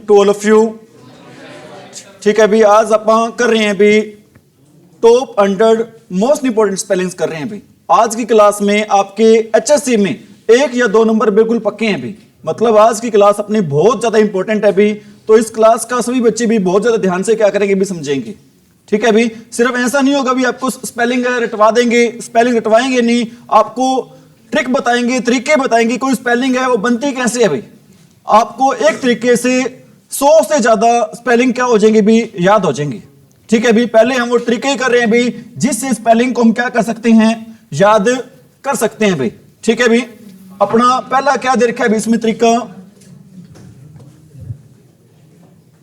To all of you. ठीक है भी, आज आप कर रहे हैं भी टॉप 100 मोस्ट इंपोर्टेंट स्पेलिंग्स कर रहे हैं भी। आज की क्लास में आपके एचएससी में 1 या 2 नंबर बिल्कुल पक्के हैं भी। मतलब आज की क्लास अपनी बहुत ज्यादा इंपॉर्टेंट है भी, तो इस क्लास का सभी बच्चे भी बहुत ज्यादा ध्यान से क्या करेंगे भी, समझेंगे। ठीक है भी, सिर्फ ऐसा नहीं होगा भी आपको स्पेलिंग रटवा देंगे, स्पेलिंग रटवाएंगे नहीं, आपको ट्रिक बताएंगे, तरीके बताएंगे। कोई स्पेलिंग है वो बनती कैसे है भाई, आपको एक तरीके से 100 से ज्यादा स्पेलिंग क्या हो जाएंगे भी, याद हो जाएंगे। ठीक है भी, पहले हम वो तरीके कर रहे हैं भी जिससे स्पेलिंग को हम क्या कर सकते हैं, याद कर सकते हैं भाई। ठीक है भी, अपना पहला क्या दे रखा है भी इसमें तरीका।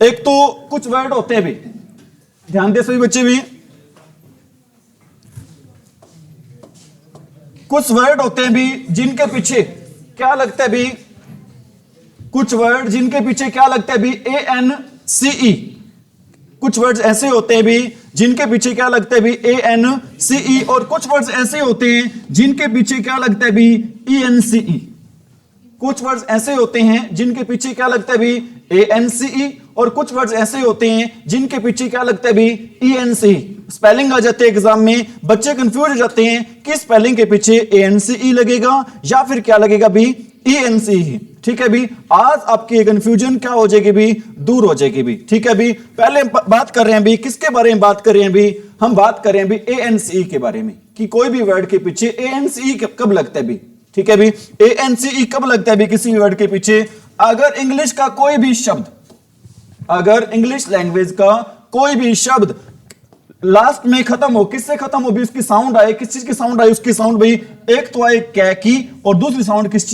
एक तो कुछ वर्ड होते हैं भी, ध्यान दे सभी बच्चे भी, कुछ वर्ड होते हैं भी जिनके पीछे क्या लगता है भी, कुछ वर्ड जिनके पीछे क्या लगता है भी, ANCE। कुछ वर्ड्स ऐसे होते हैं भी जिनके पीछे क्या लगता है भी, ANCE, और कुछ वर्ड्स ऐसे होते हैं जिनके पीछे क्या लगता है भी, ENCE। कुछ वर्ड्स ऐसे होते हैं जिनके पीछे क्या लगता है भी, ANCE, और कुछ वर्ड्स ऐसे होते हैं जिनके पीछे क्या लगता है भी, ENCE। स्पेलिंग आ जाते हैं एग्जाम में, बच्चे कंफ्यूज हो जाते हैं कि स्पेलिंग के पीछे ANCE लगेगा या फिर क्या लगेगा भी, ENCE। ठीक है भी, आज आपकी ये कंफ्यूजन क्या हो जाएगी भी, दूर हो जाएगी भी। ठीक है भी, पहले बात कर रहे हैं भी किसके बारे में बात कर रहे हैं भी, हम बात कर रहे हैं भी ANCE के बारे में, कि कोई भी वर्ड के पीछे ANCE कब लगता है भी। ठीक है भी, ANCE कब लगता है भी किसी वर्ड के पीछे, अगर इंग्लिश का कोई भी शब्द, अगर इंग्लिश लैंग्वेज का कोई भी शब्द लास्ट में खत्म हो, किससे खत्म हो भी, उसकी साउंड आए, किस चीज की साउंड आई, उसकी साउंड भाई एक तो आए कै की, और दूसरी साउंड किस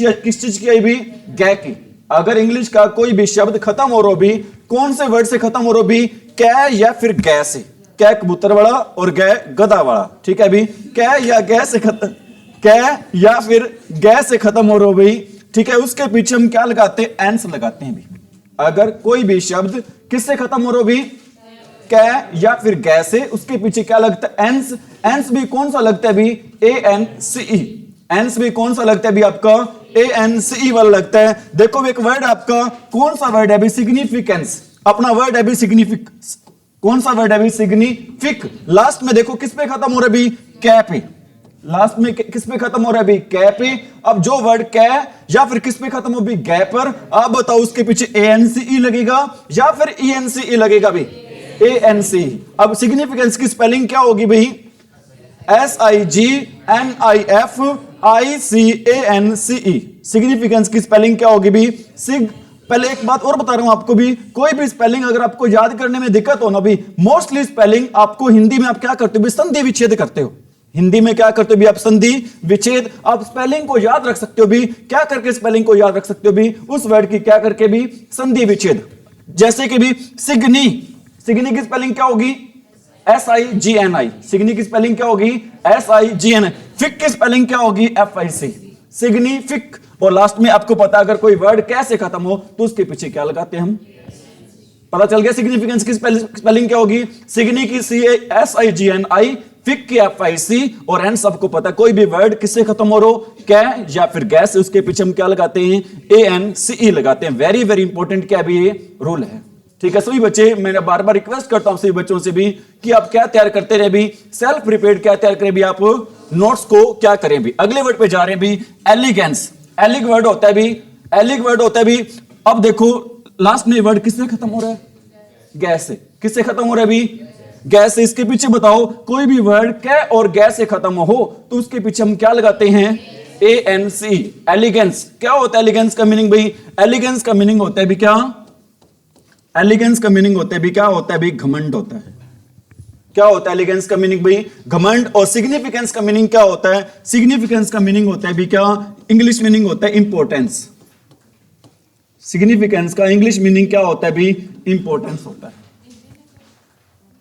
चीज की आई भी, कै की। अगर इंग्लिश का कोई भी शब्द खत्म हो रहा भी, कौन से वर्ड से खत्म हो रहा भी, कै या फिर गै से, कै कबूतर वाला और गै गधा वाला। ठीक है भी, कै या गै से खत्म, कै या फिर गै से खत्म हो रहा भाई। ठीक है, उसके पीछे हम क्या लगाते हैं, एंस लगाते हैं भी। अगर कोई भी शब्द किससे खत्म हो रहा भी, कै या फिर गै से, उसके पीछे क्या लगता है, एंस। एंस भी कौन सा लगता है भी, ANCE। एंस भी कौन सा लगता है भी आपका, ANCE वाला लगता है। देखो एक वर्ड आपका कौन सा वर्ड है भी, सिग्निफिकेंस। अपना वर्ड है भी सिग्निफिक, कौन सा वर्ड है भी, सिग्निफिक। लास्ट में देखो किस पे खत्म हो रहा है भी, कै पे। लास्ट में किस पे खत्म हो रहा है भी, कै पे। अब जो वर्ड कै या फिर किस पे खत्म हो भी, गै पर, आप बताओ उसके पीछे ANCE लगेगा या फिर ENCE लगेगा भी, ANCE। अब सिग्निफिकेंस की स्पेलिंग क्या होगी भाई, SIGNIFICANCE। सिग्निफिकेंस की स्पेलिंग क्या होगी भी, सिग। पहले एक बात और बता रहा हूं आपको भी, कोई भी स्पेलिंग अगर आपको याद करने में दिक्कत हो ना भी, मोस्टली स्पेलिंग आपको हिंदी में आप क्या करते हो भी, संधि विच्छेद करते हो। हिंदी में क्या करते हो भी, आप संधि विच्छेद। आप स्पेलिंग को याद रख सकते हो भी, क्या करके स्पेलिंग को याद रख सकते हो भी, उस वर्ड की क्या करके भी, संधि विच्छेद। जैसे कि भी सिग्नी, सिग्नी की स्पेलिंग क्या होगी, SIGNI। सिग्नी की स्पेलिंग क्या होगी, SIGNI। फिक की स्पेलिंग क्या होगी, FIC। सिग्निफिक। और लास्ट में आपको पता, अगर कोई वर्ड कैसे खत्म हो तो उसके पीछे क्या लगाते हैं हम, पता चल गया। सिग्निफिकेंस की स्पेलिंग क्या होगी, सिग्नी की SIGNI, फिक की FIC, और एंड सबको पता कोई भी वर्ड किससे खत्म हो रहा, कै या फिर गै से, उसके पीछे हम क्या लगाते हैं, ANCE लगाते हैं। वेरी वेरी इंपॉर्टेंट क्या भी ये रूल है। ठीक है सभी बच्चे, मैं बार बार रिक्वेस्ट करता हूं सभी बच्चों से भी कि आप क्या तैयार करते रहे भी, सेल्फ प्रिपेयर्ड क्या तैयार करें भी, आप नोट्स को क्या करें भी। अगले वर्ड पे जा रहे हैं भी, एलिगेंस। एलिग वर्ड होता है भी, एलिग वर्ड होता है भी। अब देखो लास्ट में वर्ड किससे खत्म हो रहा है, गै से। किससे खत्म हो रहा है भी, गै से। इसके पीछे बताओ कोई भी वर्ड कै और गै से खत्म हो तो उसके पीछे हम क्या लगाते हैं, ANCE। एलिगेंस क्या होता है, एलिगेंस का मीनिंग भाई, एलिगेंस का मीनिंग होता है भी क्या, एलिगेंस का मीनिंग होता है भी क्या होता है भी, घमंड होता है। क्या होता है एलिगेंस का मीनिंग भाई, घमंड। और सिग्निफिकेंस का मीनिंग क्या होता है, सिग्निफिकेंस का मीनिंग होता है भी क्या, इंग्लिश मीनिंग होता है इंपॉर्टेंस। सिग्निफिकेंस का इंग्लिश मीनिंग क्या होता है भी, इंपॉर्टेंस होता है।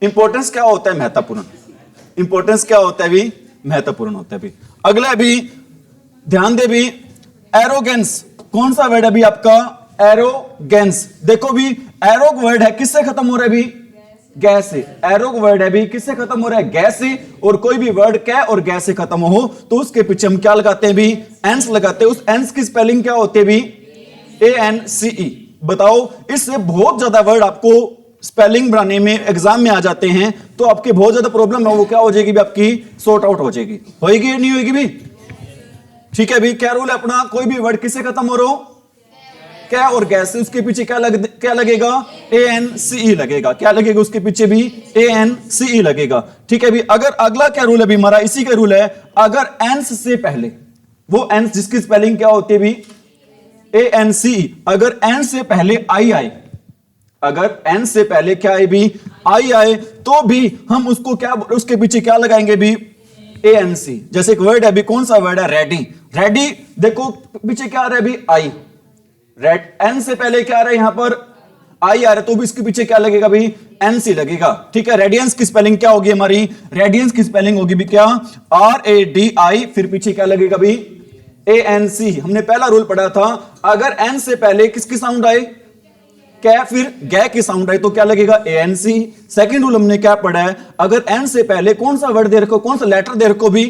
इंपॉर्टेंस क्या होता है, महत्वपूर्ण। इंपॉर्टेंस क्या होता है भी, महत्वपूर्ण होता है भी। अगला भी ध्यान दे भी, एरोगेंस। कौन सा वर्ड है भी आपका, एरोगेंस। देखो भी एरोग वर्ड है, किससे खत्म हो रहा है भी, गै से। एरोग वर्ड है भी, किससे खत्म हो रहा है, गै से। और कोई भी वर्ड कै और गै से खत्म हो तो उसके पीछे हम क्या लगाते हैं भी, एंस लगाते हैं। उस एंस की स्पेलिंग क्या होती है भी, ANCE। बताओ, इससे बहुत ज्यादा वर्ड आपको स्पेलिंग बनाने में एग्जाम में आ जाते हैं, तो आपकी बहुत ज्यादा प्रॉब्लम है वो क्या हो जाएगी भी, आपकी सॉर्ट आउट हो जाएगी। होगी या नहीं होगी भी? ठीक है भी। क्या रूल है अपना, कोई भी वर्ड किससे खत्म हो रहा हो, क्या और गैस से, उसके पीछे क्या लगेगा, ANCE लगेगा। क्या लगेगा उसके पीछे भी, ANCE लगेगा। ठीक है भी। अगर अगला क्या रूल है भी हमारा, इसी का रूल है, अगर एंस से पहले, वो एंस जिसकी स्पेलिंग क्या होती है भी, ANCE, अगर एन से पहले आई आए, अगर एन से पहले क्या है भी, आई आए, तो भी हम उसको क्या, उसके पीछे क्या लगाएंगे भी, ANC। जैसे एक वर्ड है भी, कौन सा वर्ड है, रेडी। रेडी देखो पीछे क्या आ रहा है भी, आई। रेड, एन से पहले क्या आ रहा है यहां पर, आई आ रहा है, तो भी इसके पीछे क्या लगेगा भी, NC लगेगा। ठीक है। रेडियंस की स्पेलिंग क्या होगी हमारी, रेडियंस की स्पेलिंग होगी भी क्या, RADI, फिर पीछे क्या लगेगा भी, ANC। हमने पहला रूल पढ़ा था, अगर एन से पहले किसकी साउंड आए, क्या, फिर गे की साउंड आई, तो क्या लगेगा, ANC। सेकंड रूल हमने क्या पढ़ा है, अगर एन से पहले कौन सा वर्ड दे रखो, कौन सा लेटर दे रखो भी,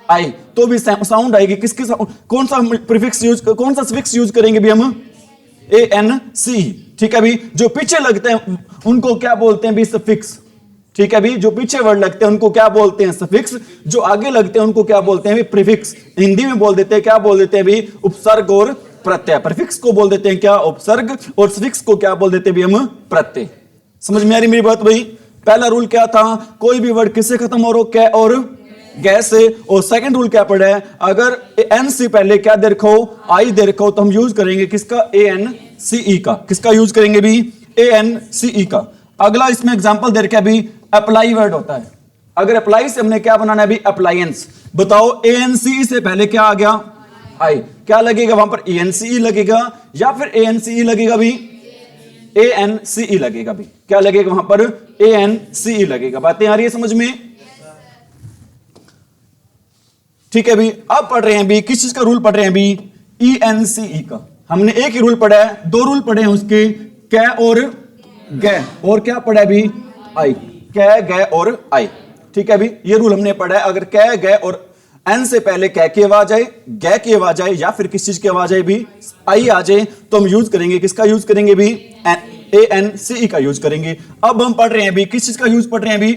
आई, तो भी साउंड आएगी किसकी, कौन सा प्रीफिक्स यूज, कौन सा सफिक्स यूज करेंगे भी हम, ANC। ठीक है भी। जो पीछे लगते हैं उनको क्या बोलते हैं भी, सफिक्स। ठीक है भी। जो पीछे वर्ड लगते हैं उनको क्या बोलते हैं, सफिक्स। जो आगे लगते हैं उनको क्या बोलते हैं भी, प्रीफिक्स। हिंदी में बोल देते हैं, क्या बोल देते हैं भी, उपसर्ग और प्रत्यय। प्रीफिक्स को बोल देते हैं क्या, उपसर्ग, और सफिक्स को क्या बोल देते हैं भी हम, प्रत्यय। समझ में आ रही मेरी बात भाई? पहला रूल क्या था, कोई भी वर्ड किससे खत्म हो रहा हो, क्या और गैस से। और सेकंड रूल क्या पड़ा है, अगर एन से पहले क्या दे रखो, आई दे रखो, तो हम यूज करेंगे किसका, ANCE का। किसका यूज करेंगे भी, ANCE का। अगला इसमें एग्जांपल दे रखा है भी, अप्लाई वर्ड होता है। अगर अप्लाई से हमने क्या बनाना है भी, अप्लायंस। बताओ ANCE से पहले क्या आ गया, आई, क्या लगेगा वहां पर, ENCE लगेगा, या फिर ANCE लगेगा भी, ANCE लगेगा भी। क्या लगेगा वहां पर, ANCE लगेगा। बातें आ रही है समझ में? ठीक है भी। अब पढ़ रहे हैं भी, किस चीज का रूल पढ़ रहे हैं भी, ENCE का। हमने एक ही रूल पढ़ा है, दो रूल पढ़े हैं उसके, कै और गै, और क्या पढ़ा है भी, आई। कै, गै और आई। ठीक है भी। ये रूल हमने पढ़ा है, अगर कै, गै और एन से पहले कै की आवाज आए, गै की आवाज आए, या फिर किस चीज की आवाज आए भी, आई आ जाए, तो हम यूज करेंगे किसका, यूज करेंगे भी, ANCE का यूज करेंगे। अब हम पढ़ रहे हैं भी, किस चीज का यूज पढ़ रहे हैं भी,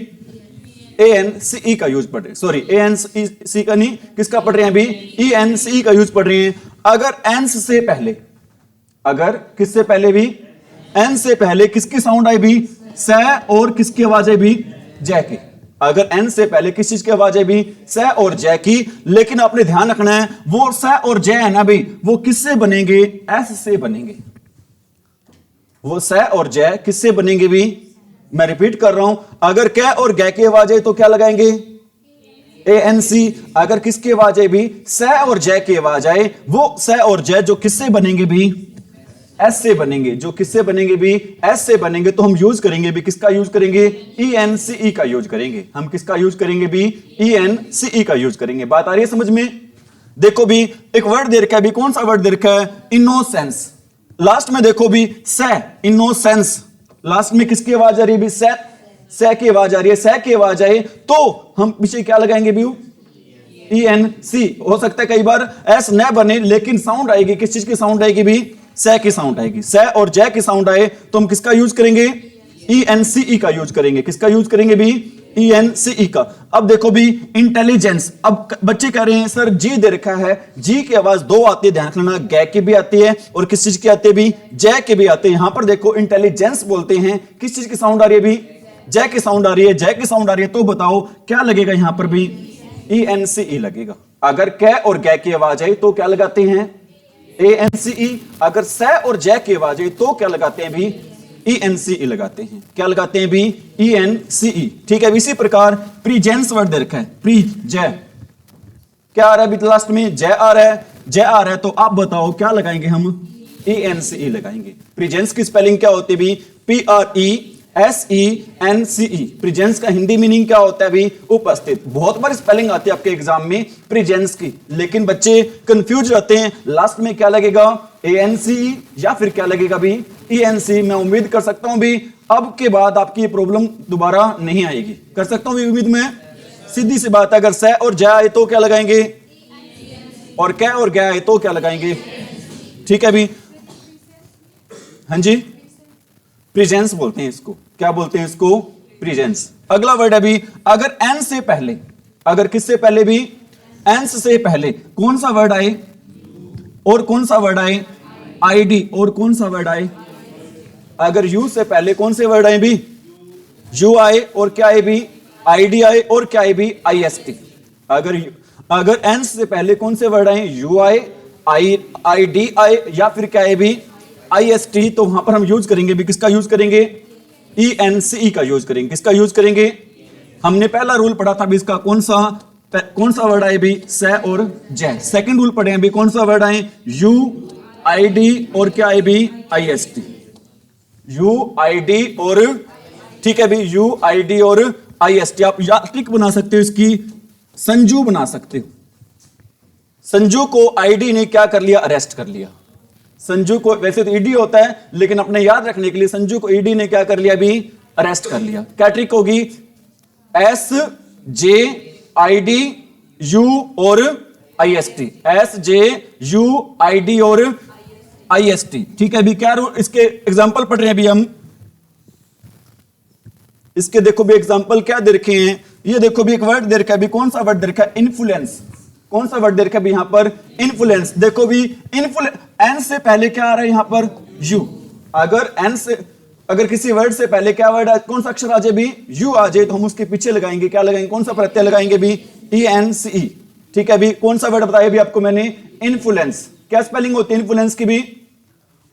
ANCE का यूज पढ़ रहे हैं, सॉरी ANCE का नहीं, किसका पढ़ रहे हैं अभी, ENCE का यूज पढ़ रहे हैं। अगर एंस से पहले, अगर किससे पहले भी, एन से पहले किसकी साउंड आई भी, स, और किसकी आवाज आई भी, जय की। अगर एन से पहले किस चीज की आवाज आई भी, स और जय की। लेकिन आपने ध्यान रखना है, वो स और जय है ना भाई, वो किससे बनेंगे, एस से बनेंगे। वो स और जय किससे बनेंगे भी, मैं रिपीट कर रहा हूं, अगर कै और गै की आवाज आई तो क्या लगाएंगे, ANC। अगर किसकी आवाज आई भी, स और जय की आवाज आए, वो स और जय जो किससे बनेंगे भी, S से बनेंगे। जो किससे बनेंगे भी, S से बनेंगे, तो हम यूज करेंगे भी, किसका यूज करेंगे, ENCE का यूज करेंगे। हम किसका यूज करेंगे भी, ENCE का यूज करेंगे। बात आ रही है समझ में? देखो भी, एक वर्ड दे रखा है भी, कौन सा वर्ड दे रखा है, इनोसेंस। लास्ट में देखो भी, स, इनोसेंस, लास्ट में किसकी आवाज आ रही है भी, स की आवाज आ रही है। स की आवाज आए तो हम पीछे क्या लगाएंगे भी, ENC। हो सकता है कई बार एस न बने, लेकिन साउंड आएगी, किस चीज की साउंड आएगी भी, स की साउंड आएगी। स और जय की साउंड आए तो हम किसका यूज करेंगे, ENCE का यूज करेंगे। किसका यूज करेंगे भी, ENCE का। अब देखो भी, इंटेलिजेंस। अब बच्चे कह रहे हैं सर जी दे रखा है, जी की आवाज दो आती है, ध्यान रखना, गै की भी आती है और किस चीज की आती है भी, जय की भी आती है। यहां पर देखो इंटेलिजेंस बोलते हैं, किस चीज की साउंड आ रही है भी, जय की साउंड आ रही है, जय की साउंड आ रही है, तो बताओ क्या लगेगा यहां पर भी, ENCE लगेगा। अगर कै और गै की आवाज आई तो क्या लगाते हैं, ANCE। अगर स और जय की आवाज आई तो क्या लगाते हैं भी, ENCE लगाते हैं। क्या लगाते हैं भी, ENCE। ठीक है। इसी प्रकार प्रीजेंस वर्ड दे रखा है, जय, क्या आ रहा है भी, लास्ट में जय आ रहा है, जय आ रहा है, तो आप बताओ क्या लगाएंगे हम, ENCE लगाएंगे। प्रीजेंस की स्पेलिंग क्या होती है भी, PRESENCE। प्रीजेंस का हिंदी मीनिंग क्या होता है भी, उपस्थित। बहुत बार स्पेलिंग आती है आपके एग्जाम में प्रीजेंस की, लेकिन बच्चे कंफ्यूज रहते हैं, लास्ट में क्या लगेगा, ANCE या फिर क्या लगेगा भी, ENCE। मैं उम्मीद कर सकता हूं भी अब के बाद आपकी प्रॉब्लम दोबारा नहीं आएगी, कर सकता हूं भी उम्मीद में। सीधी सी बात है, अगर स और जय आए तो क्या लगाएंगे, और कै और गै आए तो क्या लगाएंगे। ठीक है भी, हाँ जी, प्रेजेंस बोलते हैं इसको। क्या बोलते हैं इसको? प्रेजेंस। अगला वर्ड है भी, अगर एन से पहले, अगर किससे पहले भी? एंस से पहले कौन सा वर्ड आए? और कौन सा वर्ड आए? आईडी। और कौन सा वर्ड आए? अगर यू से पहले कौन से वर्ड आए भी? यू आए, और क्या आए भी? आईडी आए, और क्या आए भी? आईएसटी। अगर एंस से पहले कौन से वर्ड आए? यू आए, आईडी आए, या फिर क्या आए भी? आईएसटी। तो वहां पर हम यूज करेंगे भी, किसका यूज करेंगे? ईएनसीई का यूज करेंगे। किसका यूज करेंगे? हमने पहला रूल पढ़ा था भी इसका, कौन सा वर्ड आए भी? से और जय। सेकंड रूल पढ़े हैं भी, कौन सा वर्ड आए? यू, आईडी, और क्या आए भी? आईएसटी। यू, आईडी, और ठीक है भी, यू, आईडी और आईएसटी। आप या ट्रिक बना सकते हो इसकी, संजू बना सकते हो। संजू को आईडी ने क्या कर लिया? अरेस्ट कर लिया। संजू को, वैसे तो ईडी होता है, लेकिन अपने याद रखने के लिए संजू को ईडी ने क्या कर लिया भी? अरेस्ट कर लिया। क्या ट्रिक होगी? एस, जे, आईडी, यू और IST. S, J, you, ID और आईएसटी। ठीक है भी। क्या इसके एग्जांपल पढ़ रहे हैं अभी हम। इसके देखो भी एग्जांपल क्या दे रखे हैं। ये देखो भी एक वर्ड दे रखा है भी, कौन सा वर्ड दे रखा है? इन्फ्लुएंस। कौन सा वर्ड दे रखा है भी यहां पर? इन्फ्लुएंस। देखो भी, एन से पहले क्या आ रहा है यहां पर? यू। अगर किसी वर्ड से पहले क्या वर्ड, कौन सा अक्षर आ जाए भी? यू आ जाए, तो हम उसके पीछे लगाएंगे, क्या लगाएंगे? कौन सा प्रत्यय लगाएंगे भी? ENCE। ठीक है भी। कौन सा वर्ड बताया भी आपको मैंने? इन्फ्लुएंस। क्या स्पेलिंग होती है इन्फ्लुएंस की भी?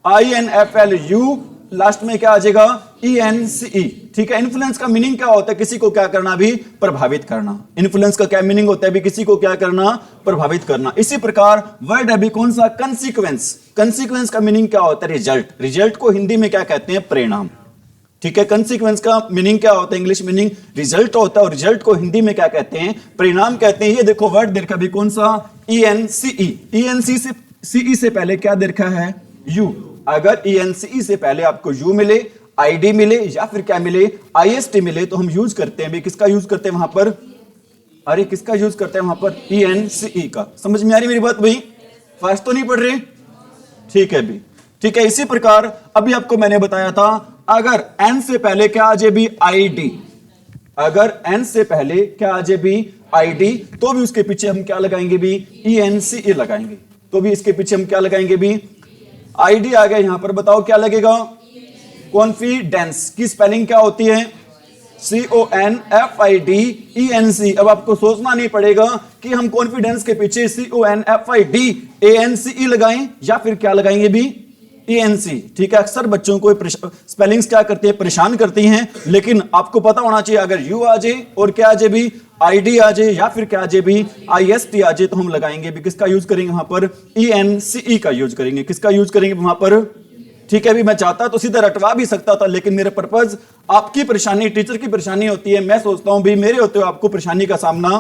INFLU, लास्ट में क्या आ जाएगा? ENCE। ठीक है। इन्फ्लुएंस का मीनिंग क्या होता है? किसी को क्या करना भी? प्रभावित करना। इन्फ्लुएंस का क्या मीनिंग होता है भी? किसी को क्या करना? प्रभावित करना। इसी प्रकार वर्ड है भी, कौन सा? कंसीक्वेंस। कंसीक्वेंस का मीनिंग क्या होता है? रिजल्ट। रिजल्ट को हिंदी में क्या कहते हैं? परिणाम। ठीक है। कंसीक्वेंस का मीनिंग क्या होता है? इंग्लिश मीनिंग रिजल्ट होता है, और रिजल्ट को हिंदी में क्या कहते हैं? परिणाम कहते हैं। ये देखो वर्ड दे रखा भी, कौन सा? ENCE। ENCE से पहले क्या दे रखा है? यू। अगर ENCE से पहले आपको यू मिले, आईडी मिले, या फिर क्या मिले? आईएसटी मिले, तो हम यूज करते हैं भी, किसका यूज करते हैं वहां पर? अरे किसका यूज करते हैं वहां पर? ENCE का। समझ में आ रही मेरी बात भाई? फास्ट तो नहीं पढ़ रहे? ठीक है भी। ठीक है। इसी प्रकार अभी आपको मैंने बताया था, अगर एन से पहले क्या आ जाए भी? आईडी। अगर एन से पहले क्या आ जाए भी? आईडी, तो भी उसके पीछे हम क्या लगाएंगे भी? ENCE लगाएंगे। तो भी इसके पीछे हम क्या लगाएंगे भी? आईडी आ गया। यहां पर बताओ क्या लगेगा? कॉन्फिडेंस की स्पेलिंग क्या होती है? CONFIDENC। अब आपको सोचना नहीं पड़ेगा कि हम कॉन्फिडेंस के पीछे CONFIDENCE लगाएं, या फिर क्या लगाएंगे भी? ENC। ठीक है। अक्सर बच्चों को स्पेलिंग्स क्या करती है? परेशान करती हैं, लेकिन आपको पता होना चाहिए, अगर यू आ जाए और क्या आ जाए भी? आईडी आ जाए, या फिर क्या आ जाए भी? आईएसटी आ जाए, तो हम लगाएंगे भी, किसका यूज करेंगे वहां पर? ENCE का यूज करेंगे। किसका यूज करेंगे वहां पर? ठीक है भी। मैं चाहता तो सीधा रटवा भी सकता था, लेकिन मेरा पर्पज आपकी परेशानी, टीचर की परेशानी होती है। मैं सोचता हूं भी मेरे होते हुए आपको परेशानी का सामना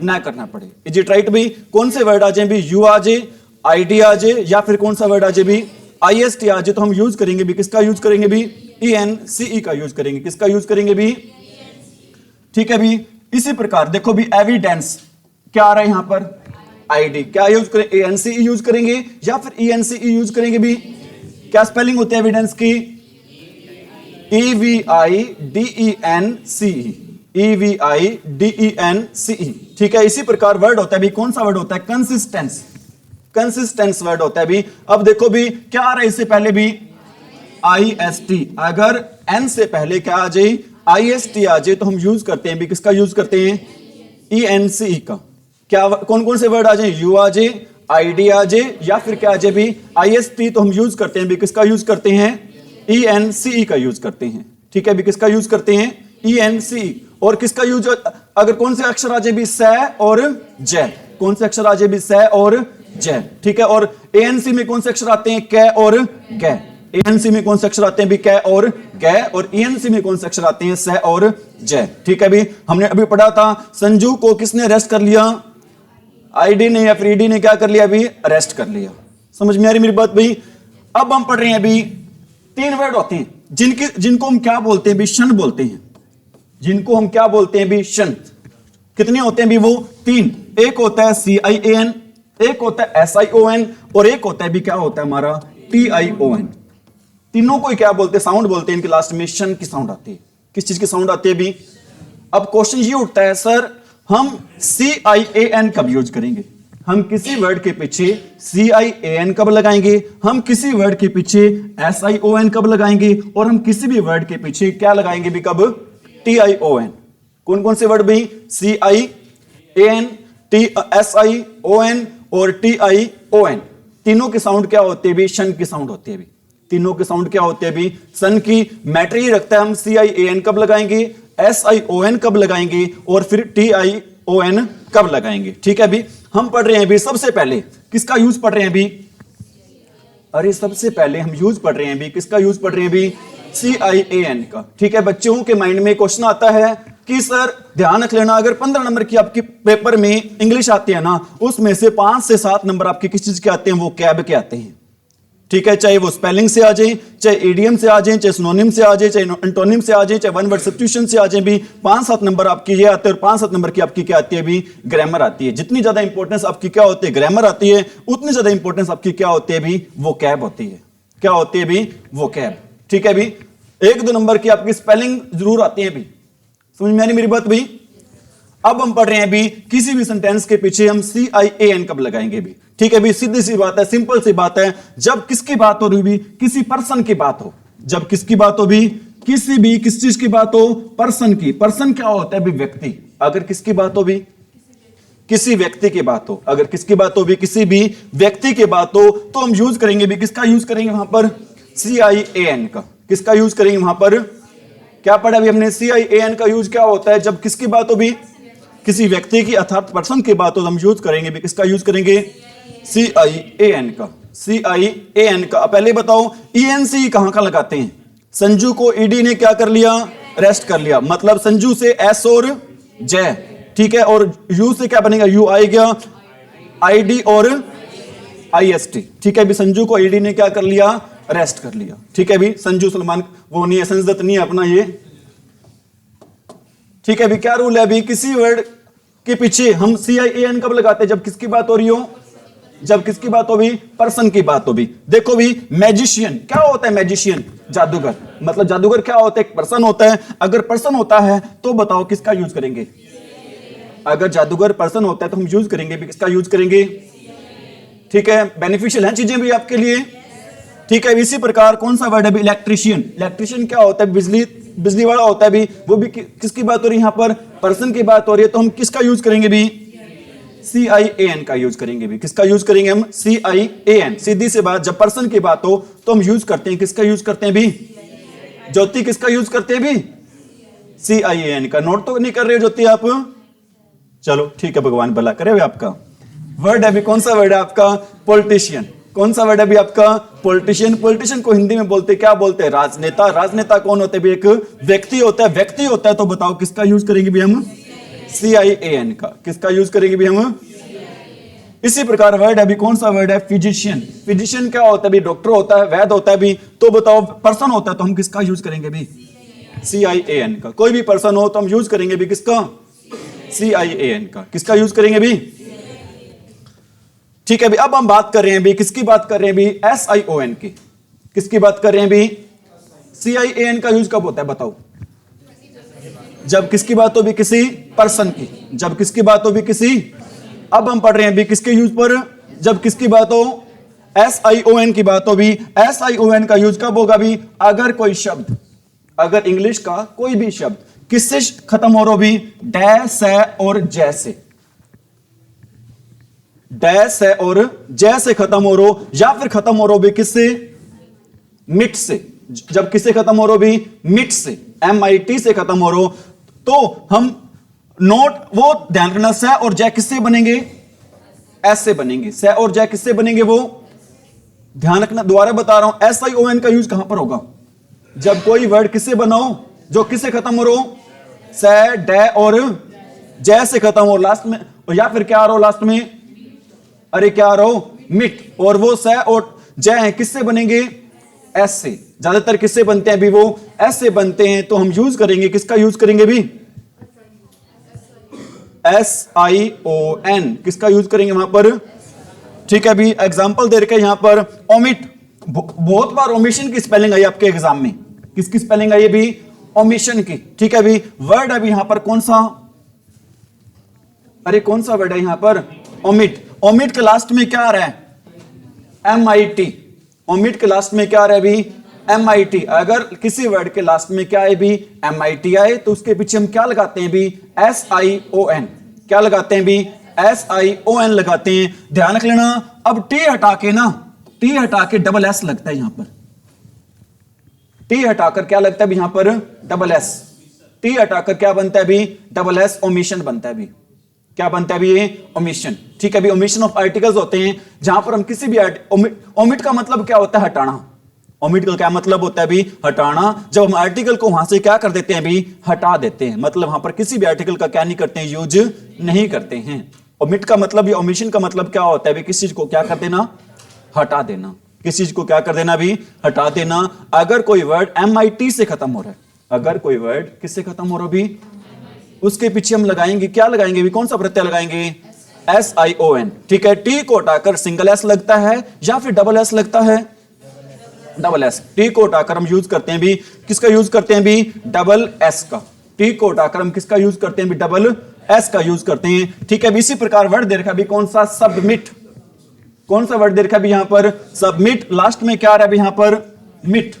ना करना पड़े। इज इट राइट भी? कौन से वर्ड आ जाए भी? यू आ जाए, आईडी आ जाए, या फिर कौन सा वर्ड आ जाए भी? आईएसटी आ जाए, तो हम यूज करेंगे भी, किसका यूज करेंगे भी? ENCE का यूज करेंगे। किसका यूज करेंगे भी? ठीक है भी। इसी प्रकार देखो भी, एविडेंस क्या आ रहा है यहां पर? आईडी। क्या यूज करें? ENCE यूज करेंगे, या फिर ENCE यूज करेंगे भी? क्या स्पेलिंग होती है एविडेंस की? EVIDENCE। EVIDENCE। ठीक है। इसी प्रकार वर्ड होता है भी, कौन सा वर्ड होता है? कंसिस्टेंस। कंसिस्टेंस वर्ड होता है भी। अब देखो भी, क्या आ रहा है इससे पहले भी? IST। अगर N से पहले क्या आ जाए? IST आ जाए, तो हम यूज करते हैं भी, किसका यूज करते हैं? ENCE का। क्या कौन कौन से वर्ड आ जाए? यू आ जाए, आईडी आ जाए, या फिर क्या आ जाए भी? IST, तो हम यूज करते हैं भी, किसका यूज करते हैं? ENCE का यूज करते हैं। ठीक है भी। किसका यूज करते हैं? ENCE। और किसका यूज, अगर कौन से अक्षर आ जाए भी? से और जय। कौन से अक्षर आ जाए भी? से और जय। ठीक है। और ANC में कौन से अक्षर आते हैं? कै और गै। ANC में कौन से अक्षर आते हैं भी? कै और गै। और ENC में कौन से अक्षर आते हैं? से और जय। ठीक है भी। हमने अभी पढ़ा था, संजू को किसने अरेस्ट कर लिया? आईडी ने, या फिर ईडी ने क्या कर लिया अभी? अरेस्ट कर लिया। समझ में आ रही मेरी बात भाई? अब हम पढ़ रहे हैं अभी, 3 वर्ड होते हैं जिनको हम क्या बोलते हैं भी? क्षण बोलते हैं। जिनको हम क्या बोलते हैं भी? क्षण। कितने होते हैं भी वो? 3। एक होता है CIAN, एक होता है SION, और एक होता है भी क्या होता है हमारा? TION। तीनों को क्या बोलते हैं, साउंड बोलते हैं, इनके लास्ट में शन की साउंड आती है। किस चीज की साउंड आती है भी? अब क्वेश्चन ये उठता है सर हम CIAN कब यूज करेंगे? हम किसी वर्ड के पीछे CIAN कब लगाएंगे, हम किसी वर्ड के पीछे SION कब लगाएंगे, और हम किसी भी वर्ड के पीछे क्या लगाएंगे भी कब? TION। कौन कौन से वर्ड भी? CIAN, SION और TION। तीनों की साउंड क्या होती है भी? शन की साउंड होती है भी। तीनों की साउंड क्या होती है भी? सन की। मैटर ही रखता है हम CIAN कब लगाएंगे, SION कब लगाएंगे और फिर TION कब लगाएंगे। ठीक है भी। हम पढ़ रहे हैं भी सबसे पहले किसका यूज पढ़ रहे हैं भी? अरे सबसे पहले हम यूज पढ़ रहे हैं भी किसका यूज पढ़ रहे हैं भी? CIAN का। ठीक है, बच्चों के माइंड में क्वेश्चन आता है कि सर ध्यान रख लेना, अगर 15 नंबर की आपकी पेपर में इंग्लिश आती है ना, उसमें से 5 से 7 नंबर आपके किस चीज के आते हैं? वो कैब के आते हैं। ठीक है, चाहे वो स्पेलिंग से आ जाए, चाहे इडियम से आ जाए, चाहे सिनोनिम से आ जाए, चाहे एंटोनिम से आ जाए, चाहे वन वर्ड सब्स्टिट्यूशन से आ जाए भी 5-7 नंबर आपकी ये आते हैं, और 5-7 नंबर की आपकी क्या आती है भी? ग्रामर आती है। जितनी ज्यादा इंपॉर्टेंस आपकी क्या होती है? ग्रामर आती है, उतनी ज्यादा इंपॉर्टेंस आपकी क्या होती है भी? वो कैब होती है। क्या होती है भी? वो कैब। ठीक है भी। 1-2 नंबर की आपकी स्पेलिंग जरूर आती है भी। समझ में आ रही मेरी बात भी? अब हम पढ़ रहे हैं भी किसी भी सेंटेंस के पीछे हम CIAN कब लगाएंगे भी। ठीक है भी, सीधी सी बात है, सिंपल सी बात है। जब किसकी बात हो रही भी? किसी पर्सन की बात हो। जब किसकी बात हो भी? किसी भी किस चीज की बात हो? पर्सन की। पर्सन क्या होता है भी? व्यक्ति। अगर किसकी बात हो भी? किसी व्यक्ति की बात हो। अगर किसकी बात हो भी? किसी भी व्यक्ति की बात हो, तो हम यूज करेंगे भी किसका यूज करेंगे वहां पर? CIAN का। किसका यूज करेंगे वहां पर? क्या पढ़ा अभी हमने? CIAN का यूज क्या होता है जब किसकी बात हो भी? किसी व्यक्ति की अर्थात पर्सन की बात हो, तो हम यूज करेंगे भी किसका यूज करेंगे? CIAN का। CIAN का। पहले बताओ ENC कहां का लगाते हैं? संजू को ED ने क्या कर लिया? रेस्ट कर लिया। मतलब संजू से S और J। ठीक है, और U से क्या बनेगा? U आई गया, ID और IST। ठीक है भी, संजू को ED ने क्या कर लिया? रेस्ट कर लिया। ठीक है भी, संजू सलमान वो नहीं है, संजदत नहीं है अपना ये। ठीक है भी, क्या रूल है अभी? किसी वर्ड के पीछे हम CIAN कब लगाते हैं? जब किसकी बात हो रही हो? जब किसकी बात हो भी? पर्सन की बात हो भी। देखो भी, मैजिशियन क्या होता है? मैजिशियन जादूगर। मतलब जादूगर क्या होता है? एक पर्सन होता है। अगर पर्सन होता है तो बताओ किसका यूज करेंगे? अगर जादूगर पर्सन होता है तो हम यूज करेंगे भी किसका यूज करेंगे? ठीक है, बेनिफिशियल है चीजें भी आपके लिए। ठीक है, इसी प्रकार कौन सा वर्ड है भी? इलेक्ट्रिशियन। इलेक्ट्रिशियन क्या होता है? बिजली वाला होता है भी। वो भी किसकी बात हो रही है यहां पर? पर्सन की बात हो रही है, तो हम किसका यूज करेंगे भी? CIAN का यूज करेंगे भी। किसका यूज करेंगे हम? CIAN। सीधी सी बात, जब पर्सन की बात हो तो हम यूज करते हैं किसका यूज करते हैं भी? ज्योति किसका यूज करते हैं भी? CIAN का। नोट तो नहीं कर रहे हो ज्योति आप? चलो ठीक है, भगवान भला करे आपका। वर्ड है भी कौन सा वर्ड है आपका? पॉलिटिशियन। कौन सा वर्ड है भी आपका? पॉलिटिशियन। पॉलिटिशियन को हिंदी में बोलते क्या बोलते हैं? राजनेता। राजनेता कौन होते हैं? एक व्यक्ति होता है। व्यक्ति होता है तो बताओ किसका यूज करेंगे भी हम? CIAN का। किसका यूज करेंगे भी हम? इसी प्रकार वर्ड है भी कौन सा वर्ड है? फिजिशियन। फिजिशियन क्या होता है भी? डॉक्टर होता है, वैद्य होता है भी। तो बताओ पर्सन होता है तो हम किसका यूज करेंगे भी? CIAN का। कोई भी पर्सन हो तो हम यूज करेंगे भी किसका? CIAN का। किसका यूज करेंगे भी? ठीक है भी, अब हम बात कर रहे हैं भी किसकी बात कर रहे हैं भी? SION की। किसकी बात कर रहे हैं भी? CIAN का यूज कब होता है बताओ? जब किसकी बात हो भी? किसी पर्सन की। जब किसकी बात हो भी? किसी। अब हम पढ़ रहे हैं भी किसके यूज पर? जब किसकी बात हो? SION की बात हो भी। SION का यूज कब होगा भी? अगर कोई शब्द, अगर इंग्लिश का कोई भी शब्द किससे खत्म हो रहा भी? डैश से और जैसे। डैश है और जैसे खत्म हो रो, या फिर खत्म हो रो भी किससे? मिट से। जब किससे खत्म हो रो भी? मिट से। MIT से खत्म हो रो, तो हम नोट वो ध्यान रखना, से और जय किससे बनेंगे? S से बनेंगे। से और जय किससे बनेंगे? वो ध्यान रखना, दोबारा बता रहा हूं। SION का यूज कहां पर होगा? जब कोई वर्ड किससे बनाओ? जो किससे खत्म हो रो? से, डे और जय से खत्म हो लास्ट में, या फिर क्या आ रहा हो लास्ट में? अरे क्या रहो? मिट। और वो से और जय है किससे बनेंगे? S से। ज्यादातर किससे बनते हैं भी? वो S से बनते हैं। तो हम यूज करेंगे किसका यूज करेंगे भी? SION। किसका यूज करेंगे वहां पर? ठीक है भी, एग्जांपल दे रखे यहां पर ओमिट। बहुत बार ओमिशन की स्पेलिंग आई आपके एग्जाम में। किसकी स्पेलिंग आई भी? ओमिशन की। ठीक है भी, वर्ड अभी यहां पर कौन सा, अरे कौन सा वर्ड है यहां पर? ओमिट। ओमिट के लास्ट में क्या आ रहा है? MIT। ओमिट के लास्ट में क्या आ रहा है भी? MIT। अगर किसी वर्ड के लास्ट में क्या है भी? MIT आए तो उसके पीछे हम क्या लगाते हैं भी? SION। क्या लगाते हैं भी? SION लगाते हैं। ध्यान रख लेना, अब T हटा के ना, T हटा के डबल S लगता है यहां पर। T हटाकर क्या लगता है भी यहां पर? Double S। T हटाकर क्या बनता है भी? Double S। ओमिशन बनता है भी। क्या बनता है भी? ये ओमिशन। ठीक है भी, ओमिशन ऑफ आर्टिकल्स होते हैं जहां पर हम किसी भी ओमिट का मतलब क्या होता है? हटाना। ओमिट का क्या मतलब होता है भी? हटाना। जब हम आर्टिकल को वहां से क्या कर देते हैं भी? हटा देते हैं। मतलब वहां पर किसी भी आर्टिकल का क्या नहीं करते हैं? यूज नहीं करते हैं। ओमिट का मतलब या ओमिशन का मतलब क्या होता है भी? किसी चीज को क्या कर देना? हटा देना। किसी चीज को क्या कर देना भी? हटा देना। अगर कोई वर्ड MIT से खत्म हो रहा है, अगर कोई वर्ड किससे खत्म हो रहा है भी? उसके पीछे हम लगाएंगे, क्या लगाएंगे भी? कौन सा प्रत्यय लगाएंगे? SION। ठीक है, T को हटाकर सिंगल S लगता है या फिर डबल S लगता है? Double S। T को हटाकर हम यूज करते हैं भी, किसका यूज करते हैं भी? डबल S का। T को हटाकर हम किसका यूज करते हैं भी? डबल S का यूज करते हैं। ठीक है, इसी प्रकार वर्ड दे रखा भी कौन सा? सबमिट। कौन सा वर्ड दे रखा भी यहां पर? सबमिट। लास्ट में क्या आ रहा है यहां पर? मिट।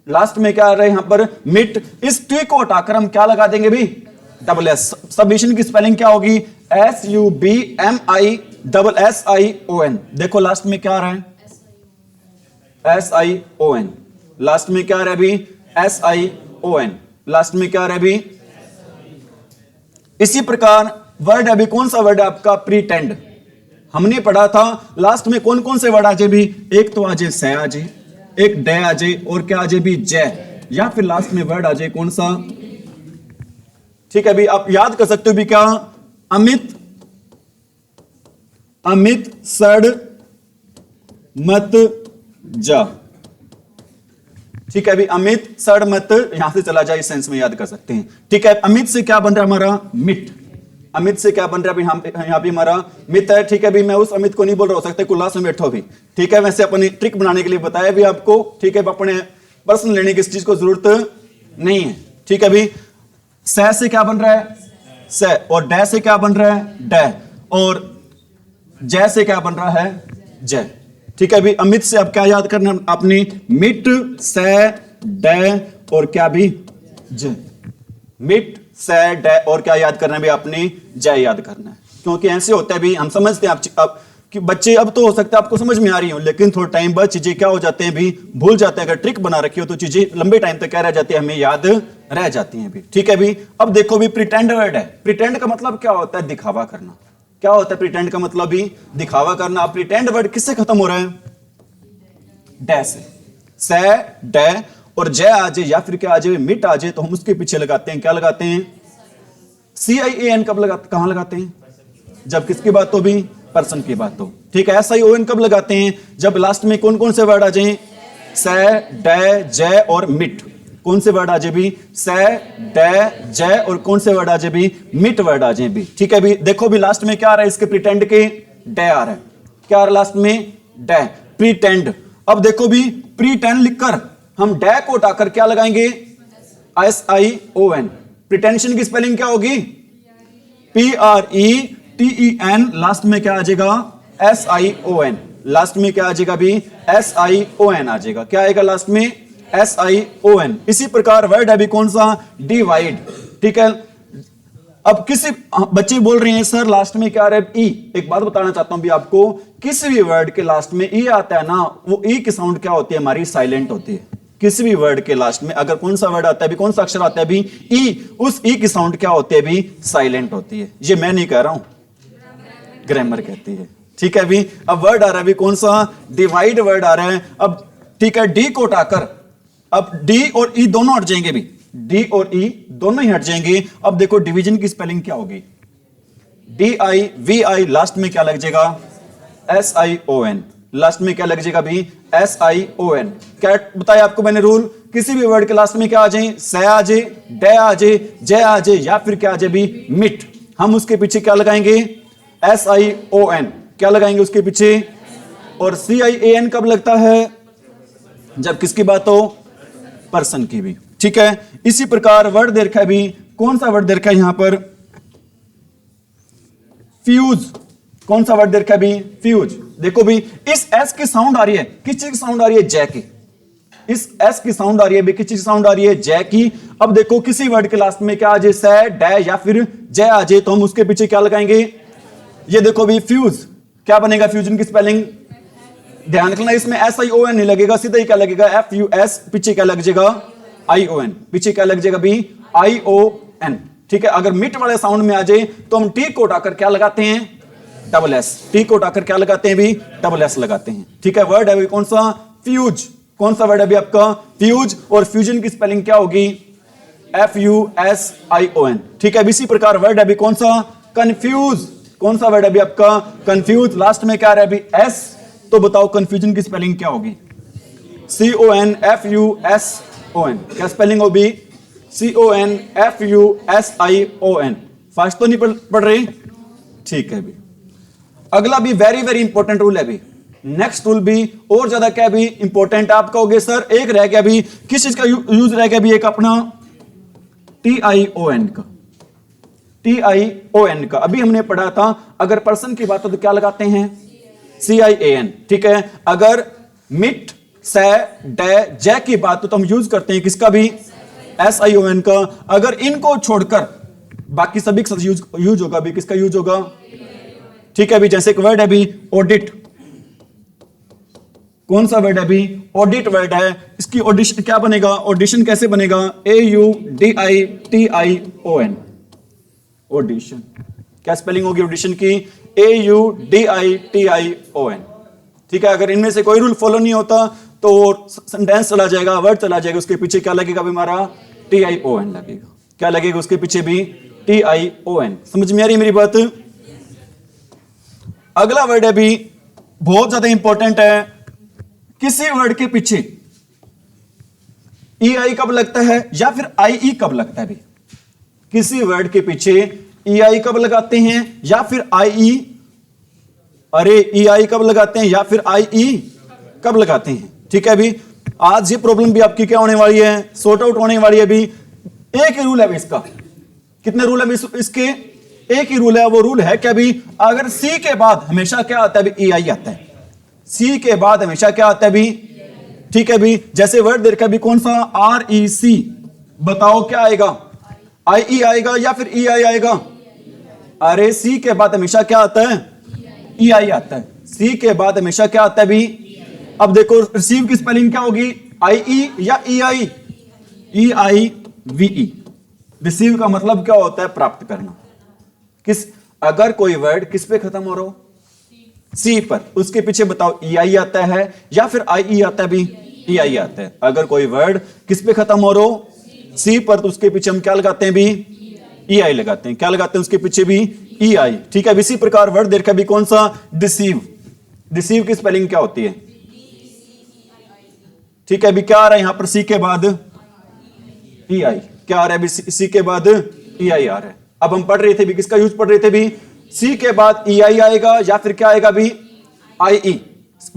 लास्ट में क्या आ रहा है यहां पर? मिट। इस T को हटाकर हम क्या लगा देंगे भी? Double S। सबमिशन की स्पेलिंग क्या होगी? SUBMISSION। देखो लास्ट में क्या आ रहा है? SION। लास्ट में क्या आ रहा है भी? SION। लास्ट में क्या आ रहा है भी? इसी प्रकार वर्ड अभी कौन सा वर्ड है आपका? प्रीटेंड। हमने पढ़ा था लास्ट में कौन कौन से वर्ड आ जाए भी? एक तो आ जाए से आ जाए, एक डे आ जाए, और क्या आ जाए भी? जय। या फिर लास्ट में वर्ड आ जाए कौन सा? ठीक है भी, आप याद कर सकते हो भी क्या? अमित, अमित सड़ मत जा। ठीक है भी, अमित सड़ मत यहां से चला जाए, इस सेंस में याद कर सकते हैं। ठीक है, अमित से क्या बन रहा है हमारा? मिट। अमित से क्या बन रहा है यहां पे हमारा? मित है। ठीक है भी, मैं उस अमित को नहीं बोल रहा, हो सकता है कुल्लास में बैठो भी। ठीक है, वैसे अपनी ट्रिक बनाने के लिए बताया भी आपको। ठीक है, अपने पर्सन लेने की इस चीज को जरूरत नहीं है। ठीक है भी, स से क्या बन रहा है? स। और डे से क्या बन रहा है? डे। और जय से क्या बन रहा है? जय। ठीक है भी, अमित से अब क्या याद करना आपने? मिट, से, डे और क्या भी? जय। मिट, से, डे और क्या याद करना है भी आपने? जय याद करना है। क्योंकि ऐसे होता है भी, हम समझते हैं आप कि बच्चे, अब तो हो सकता है आपको समझ में आ रही हो, लेकिन थोड़ा टाइम बाद चीजें क्या हो जाते हैं भी? भूल जाते हैं। अगर ट्रिक बना रखी हो तो चीजें लंबे टाइम तक क्या रह जाती है? हमें याद रह जाती हैं भी। ठीक है भी, अब देखो भी, प्रिटेंड वर्ड है। प्रिटेंड का मतलब क्या होता है? दिखावा करना। क्या होता है प्रिटेंड का मतलब भी? दिखावा करना। अब प्रिटेंड वर्ड किससे खत्म हो रहा है? डे से। डे और जय आ जाए या फिर क्या आ जाए? मिट आ जाए, तो हम उसके पीछे लगाते हैं, क्या लगाते हैं? CIAN। कब लगाते? कहां लगाते हैं? जब किसकी बात हो भी? पर्सन की बात हो। ठीक है, SION कब लगाते हैं? जब लास्ट में कौन कौन से वर्ड आ जाए? से, डे, जय और मिट। कौन से वर्ड आ जाए भी? से, डे, जय और कौन से वर्ड आ जाए भी? मिट वर्ड आ जाए भी। ठीक है भी, देखो भी लास्ट में क्या आ रहा है इसके? प्रिटेंड के डे आ रहा है। क्या आ रहा है लास्ट में? डे। प्रीटेंड। अब देखो भी, प्रीटेंड लिखकर हम डे को उठाकर क्या लगाएंगे? SION। प्रिटेंशन की स्पेलिंग क्या होगी? PRETEN। लास्ट में क्या आ जाएगा? SION। लास्ट में क्या आ जाएगा भी? SION आ जाएगा। क्या आएगा लास्ट में? SION। इसी प्रकार वर्ड है भी कौन सा? डिवाइड। ठीक है, अब किसी बच्चे बोल रहे हैं सर लास्ट में क्या आ रहा है? ई। एक बात बताना चाहता हूं भी आपको, किसी भी वर्ड के लास्ट में ई आता है ना, वो ई की साउंड क्या होती है हमारी? साइलेंट होती है। किसी भी वर्ड के लास्ट में अगर कौन सा वर्ड आता है भी, कौन सा अक्षर आता है भी? ई। उस ई की साउंड क्या होती है भी? साइलेंट होती है। ये मैं नहीं कह रहा हूं, ग्रामर कहती है। ठीक है भी, अब वर्ड आ रहा है भी कौन सा? डिवाइड वर्ड आ रहा है। अब ठीक है, डी को उठाकर अब डी और ई दोनों हट जाएंगे भी। डी और ई दोनों ही हट जाएंगे। अब देखो डिवीजन की स्पेलिंग क्या होगी? DIVI। लास्ट में क्या लग जाएगा? SION। लास्ट में क्या लग जाएगा भी? SION। क्या बताया आपको मैंने रूल? किसी भी वर्ड के लास्ट में क्या आ जाए? से आ जाए, डे आ जाए, जय आ जाए या फिर क्या आ जाए भी? मिट। हम उसके पीछे क्या लगाएंगे? SION। क्या लगाएंगे उसके पीछे? और CIAN कब लगता है? जब किसकी बात हो? पर्सन की भी। ठीक है, इसी प्रकार वर्ड दे रखा है भी, कौन सा वर्ड दे रखा है यहां पर? फ्यूज। कौन सा वर्ड दे रखा है भी? फ्यूज। देखो भी, इस एस की साउंड आ रही है, किस चीज की साउंड आ रही है? जय की। इस एस की साउंड आ रही है भी, किस चीज की साउंड आ रही है? जय की। अब देखो किसी वर्ड के लास्ट में क्या आ जाए, सै, डै या फिर जय आ जाए, तो हम उसके पीछे क्या लगाएंगे? ये देखो भी, फ्यूज। क्या बनेगा फ्यूजन की स्पेलिंग? ध्यान रखना, इसमें SION नहीं लगेगा, सीधा ही क्या लगेगा? FUS। पीछे क्या लग जाएगा? ION। पीछे क्या लग जाएगा भी? ION। ठीक है, अगर मिट वाले साउंड में आ जाए तो हम टी को उठाकर क्या लगाते हैं? Double S. टी को उठाकर क्या लगाते हैं भी? डबल एस लगाते हैं। ठीक है, वर्ड है भी कौन सा? फ्यूज। कौन सा वर्ड है भी आपका? फ्यूज। और फ्यूजन की स्पेलिंग क्या होगी? FUSION। ठीक है, इसी प्रकार वर्ड है भी कौन सा? कंफ्यूज। कौन सा वर्ड है भी आपका? कंफ्यूज। लास्ट में क्या रहा है भी? एस। तो बताओ कंफ्यूजन की स्पेलिंग क्या होगी? CONFUSON। क्या स्पेलिंग होगी? CONFUSION। फास्ट तो नहीं पढ़ रहे? ठीक है भी। अगला भी वेरी वेरी इंपॉर्टेंट रूल है भी। नेक्स्ट रूल भी और ज्यादा क्या भी इंपॉर्टेंट आपका हो गया सर। एक रह गया भी, किस चीज का यूज रह गया भी? एक अपना TION का। TION का अभी हमने पढ़ा था, अगर पर्सन की बात हो तो क्या लगाते हैं? CIAN। ठीक है, अगर मिट, सै, डै, जय की बात हो तो हम यूज करते हैं किसका भी? SION का। अगर इनको छोड़कर बाकी सभी का यूज होगा भी, किसका यूज होगा? ठीक है भी, जैसे एक वर्ड है भी ऑडिट। कौन सा वर्ड है भी? ऑडिट वर्ड है। इसकी ऑडिशन क्या बनेगा? ऑडिशन कैसे बनेगा? AUDITION। ऑडिशन। क्या स्पेलिंग होगी ऑडिशन की? AUDITION। ठीक है, अगर इनमें से कोई रूल फॉलो नहीं होता तो सेंटेंस चला जाएगा, वर्ड चला जाएगा, उसके पीछे क्या लगेगा भी? हमारा TION लगेगा। क्या लगेगा उसके पीछे भी? TION। समझ में आ रही मेरी बात? अगला वर्ड है भी बहुत ज्यादा इंपॉर्टेंट है। किसी वर्ड के पीछे EI कब लगता है या फिर IE कब लगता है भी? किसी वर्ड के पीछे EI कब लगाते हैं या फिर IE? अरे EI कब लगाते हैं या फिर IE कब लगाते हैं? ठीक है भी, आज ये प्रॉब्लम भी आपकी क्या होने वाली है? सॉर्ट आउट होने वाली है भी। एक ही रूल है भी इसका। कितने रूल है भी इसके? एक ही रूल है। वो रूल है क्या भी? अगर C के बाद हमेशा क्या आता है भी? EI आता है। C के बाद हमेशा क्या आता है भी? ठीक है भी, जैसे वर्ड दे रखा है भी कौन सा? REC। बताओ क्या आएगा? IE आएगा या फिर EI आएगा? अरे C के बाद हमेशा क्या आता है? EI आता है। C के बाद हमेशा क्या आता है भी? अब देखो रिसीव की स्पेलिंग क्या होगी? IE या EI? EIVE। रिसीव का मतलब क्या होता है? प्राप्त करना। किस, अगर कोई वर्ड किस पे खत्म हो रहा हो? C पर, उसके पीछे बताओ EI आता है या फिर IE आता है भी? EI आता है। अगर कोई वर्ड किस पे खत्म हो रहा हो? C पर, तो उसके पीछे हम क्या लगाते हैं भी? EI लगाते हैं। क्या लगाते हैं उसके पीछे भी? EI। ठीक है, इसी प्रकार वर्ड देखा भी कौन सा? डिसीव। डिसीव की स्पेलिंग क्या होती है? ठीक है भी, क्या आ रहा है यहां पर C के बाद? EI। क्या आ रहा है भी? C के बाद EI आ रहा है। अब हम पढ़ रहे थे भी, किसका यूज पढ़ रहे थे भी? C के बाद EI आएगा या फिर क्या आएगा भी? IE।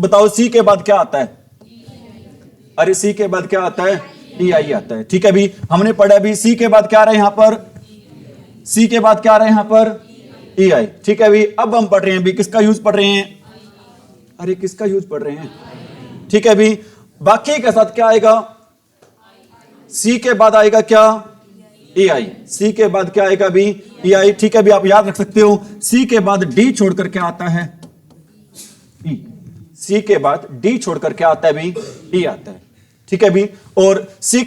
बताओ C के बाद क्या आता है? अरे C के बाद क्या आता है? EI आता है। ठीक है भी, हमने पढ़ा भी C के बाद क्या आ रहा है यहां पर? C के बाद क्या आ रहा है यहां पर? EI। ठीक है भी, अब हम पढ़ रहे हैं भी, किसका यूज पढ़ रहे हैं? अरे किसका यूज पढ़ रहे हैं? ठीक है भी, बाकी के साथ क्या आएगा? C के बाद आएगा क्या? EI। C के बाद क्या आएगा भी? EI। ठीक है भी, आप याद रख सकते हो C के बाद D छोड़कर क्या आता है? E। C के बाद D छोड़कर क्या आता है भी? E आता है। ठीक है भी, और C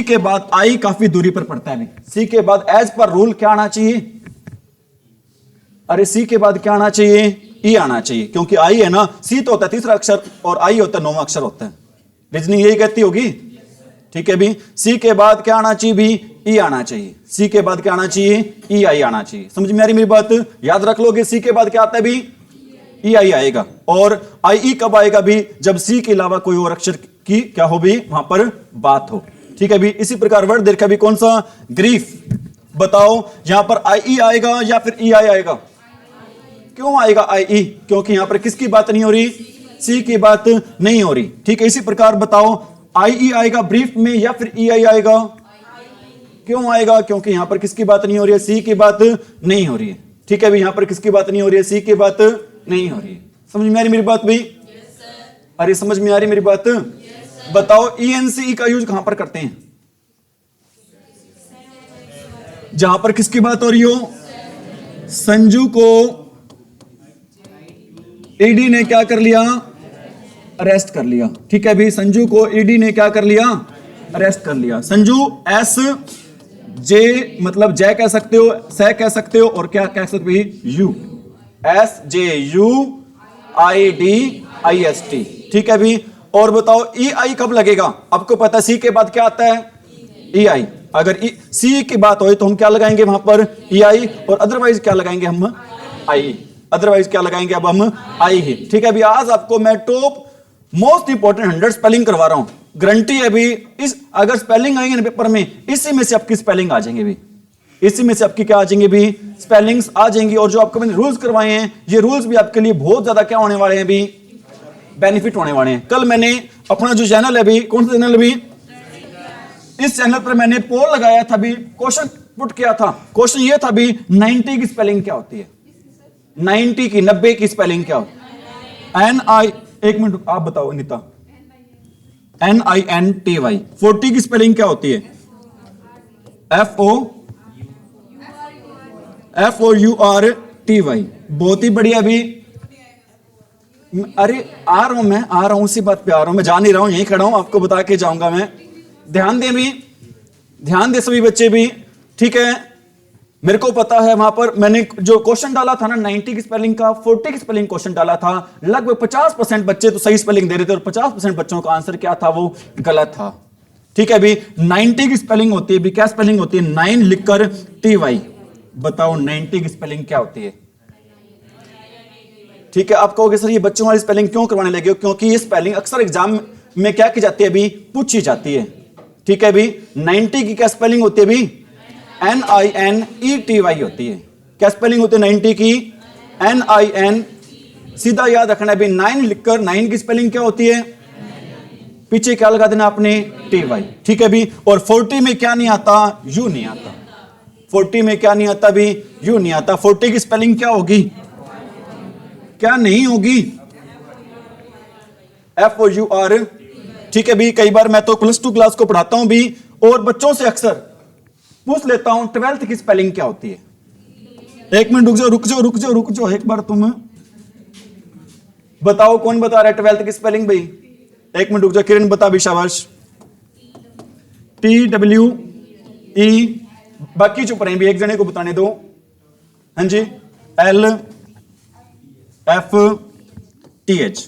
के बाद I काफी दूरी पर पड़ता है भी। C के बाद एज पर रूल क्या आना चाहिए? अरे C के बाद क्या आना चाहिए? E आना चाहिए, क्योंकि I है ना, C तो होता है तीसरा अक्षर और I होता है नौवां अक्षर होता है। रीजनिंग यही कहती होगी। ठीक है भी, C के बाद क्या आना चाहिए भी? E आना चाहिए। C के बाद क्या आना चाहिए? EI आना चाहिए। समझ में आ रही मेरी बात? याद रख लोगे C के बाद क्या आता है भी? EI आएगा। और IE कब आएगा भी? जब C के अलावा कोई और अक्षर की क्या हो भी वहां पर बात हो। ठीक है भी, इसी प्रकार वर्ड देखा भी कौन सा? ग्रीफ। बताओ यहां पर IE आएगा या फिर EI आएगा? क्यों आएगा IE? क्योंकि यहां पर किसकी बात नहीं हो रही? सी की बात नहीं हो रही। ठीक है, इसी प्रकार बताओ आई ई आएगा ब्रीफ में या फिर ई आई आएगा? क्यों आएगा? क्योंकि यहां पर किसकी बात नहीं हो रही है? सी की बात नहीं हो रही है। ठीक है भाई, यहां पर किसकी बात नहीं हो रही है? सी की बात नहीं हो रही है। समझ में आ रही मेरी बात भाई? अरे समझ में आ रही मेरी बात? बताओ ई एन सी का यूज कहां पर करते हैं? जहां पर किसकी बात हो रही हो? संजू को ईडी ने क्या कर लिया? अरेस्ट कर लिया। ठीक है भाई, संजू को ईडी ने क्या कर लिया? अरेस्ट कर लिया। संजू एस जे मतलब जय कह सकते हो, सह कह सकते हो, और क्या कह सकते हो? You, S J you I D I S T. ठीक है भाई, और बताओ ई आई कब लगेगा? आपको पता है सी के बाद क्या आता है? ई आई। अगर सी की बात हो तो हम क्या लगाएंगे वहां पर? ई आई, और अदरवाइज क्या लगाएंगे हम? आई। अदरवाइज क्या लगाएंगे अब हम? आई ही। ठीक है भाई, आज आपको मैं टॉप मोस्ट इंपोर्टेंट 100 स्पेलिंग करवा रहा हूं। गारंटी है भी, इस अगर स्पेलिंग आएंगे ना पेपर में, इसी में से आपकी स्पेलिंग आ जाएंगे भी, इसी में से आपकी क्या आ जाएंगे भी? स्पेलिंग्स आ जाएंगी। और जो आपको मैंने रूल्स करवाए हैं, ये रूल्स भी आपके लिए बहुत ज्यादा क्या होने वाले हैं भी? बेनिफिट होने वाले हैं। कल मैंने अपना जो चैनल है भी, कौन सा चैनल है भी? इस चैनल पर मैंने पोल लगाया था भी, क्वेश्चन पुट किया था। क्वेश्चन ये था भी 90 की स्पेलिंग क्या होती है? 90 की, 90 की स्पेलिंग क्या होती है? एन आई, एक मिनट आप बताओ Anita. N I N T Y. 40 की स्पेलिंग क्या होती है? F O U R T Y. बहुत ही बढ़िया भी। अरे आ रहा हूं, मैं आ रहा हूं, उसी बात पे आ रहा हूं, मैं जा नहीं रहा हूं, यहीं खड़ा हूं, आपको बता के जाऊंगा मैं। ध्यान दें भी, ध्यान दे सभी बच्चे भी। ठीक है, मेरे को पता है वहां पर मैंने जो क्वेश्चन डाला था ना 90 की स्पेलिंग का, 40 की स्पेलिंग क्वेश्चन डाला था, लगभग 50% बच्चे तो सही स्पेलिंग दे रहे थे और 50% बच्चों का आंसर क्या था? वो गलत था। ठीक है भी, 90 की स्पेलिंग होती है भी, क्या स्पेलिंग होती है? 9 लिखकर टी वाई। बताओ 90 की स्पेलिंग क्या होती है? ठीक है, आप कहोगे सर ये बच्चों वाली स्पेलिंग क्यों करवाने लगे हो? क्योंकि ये स्पेलिंग अक्सर एग्जाम में क्या की जाती है भी? पूछी जाती है। ठीक है भी, 90 की क्या स्पेलिंग होती है भी? N I N E T Y होती है। क्या स्पेलिंग होती है 90 की? N I N. सीधा याद रखना है भी, 9 लिखकर 9 की स्पेलिंग क्या होती है? पीछे क्या लगा देना आपने? T Y. ठीक है भी, और 40 में क्या नहीं आता? यू नहीं आता। 40 में क्या नहीं आता भी? यू नहीं आता। 40 की स्पेलिंग क्या होगी? क्या नहीं होगी? F O U R. ठीक है भी, कई बार मैं तो +2 क्लास को पढ़ाता हूं भी, और बच्चों से अक्सर पूछ लेता हूं 12th की स्पेलिंग क्या होती है? एक मिनट रुक जाओ रुक जाओ रुक जाओ रुक जाओ, एक बार तुम बताओ कौन बता रहा है 12th की स्पेलिंग भाई? एक मिनट रुक जाओ, किरण बता भी, शाबाश। TWE, बाकी चुप रहे भी, एक जने को बताने दो। हाँ जी, LFTH।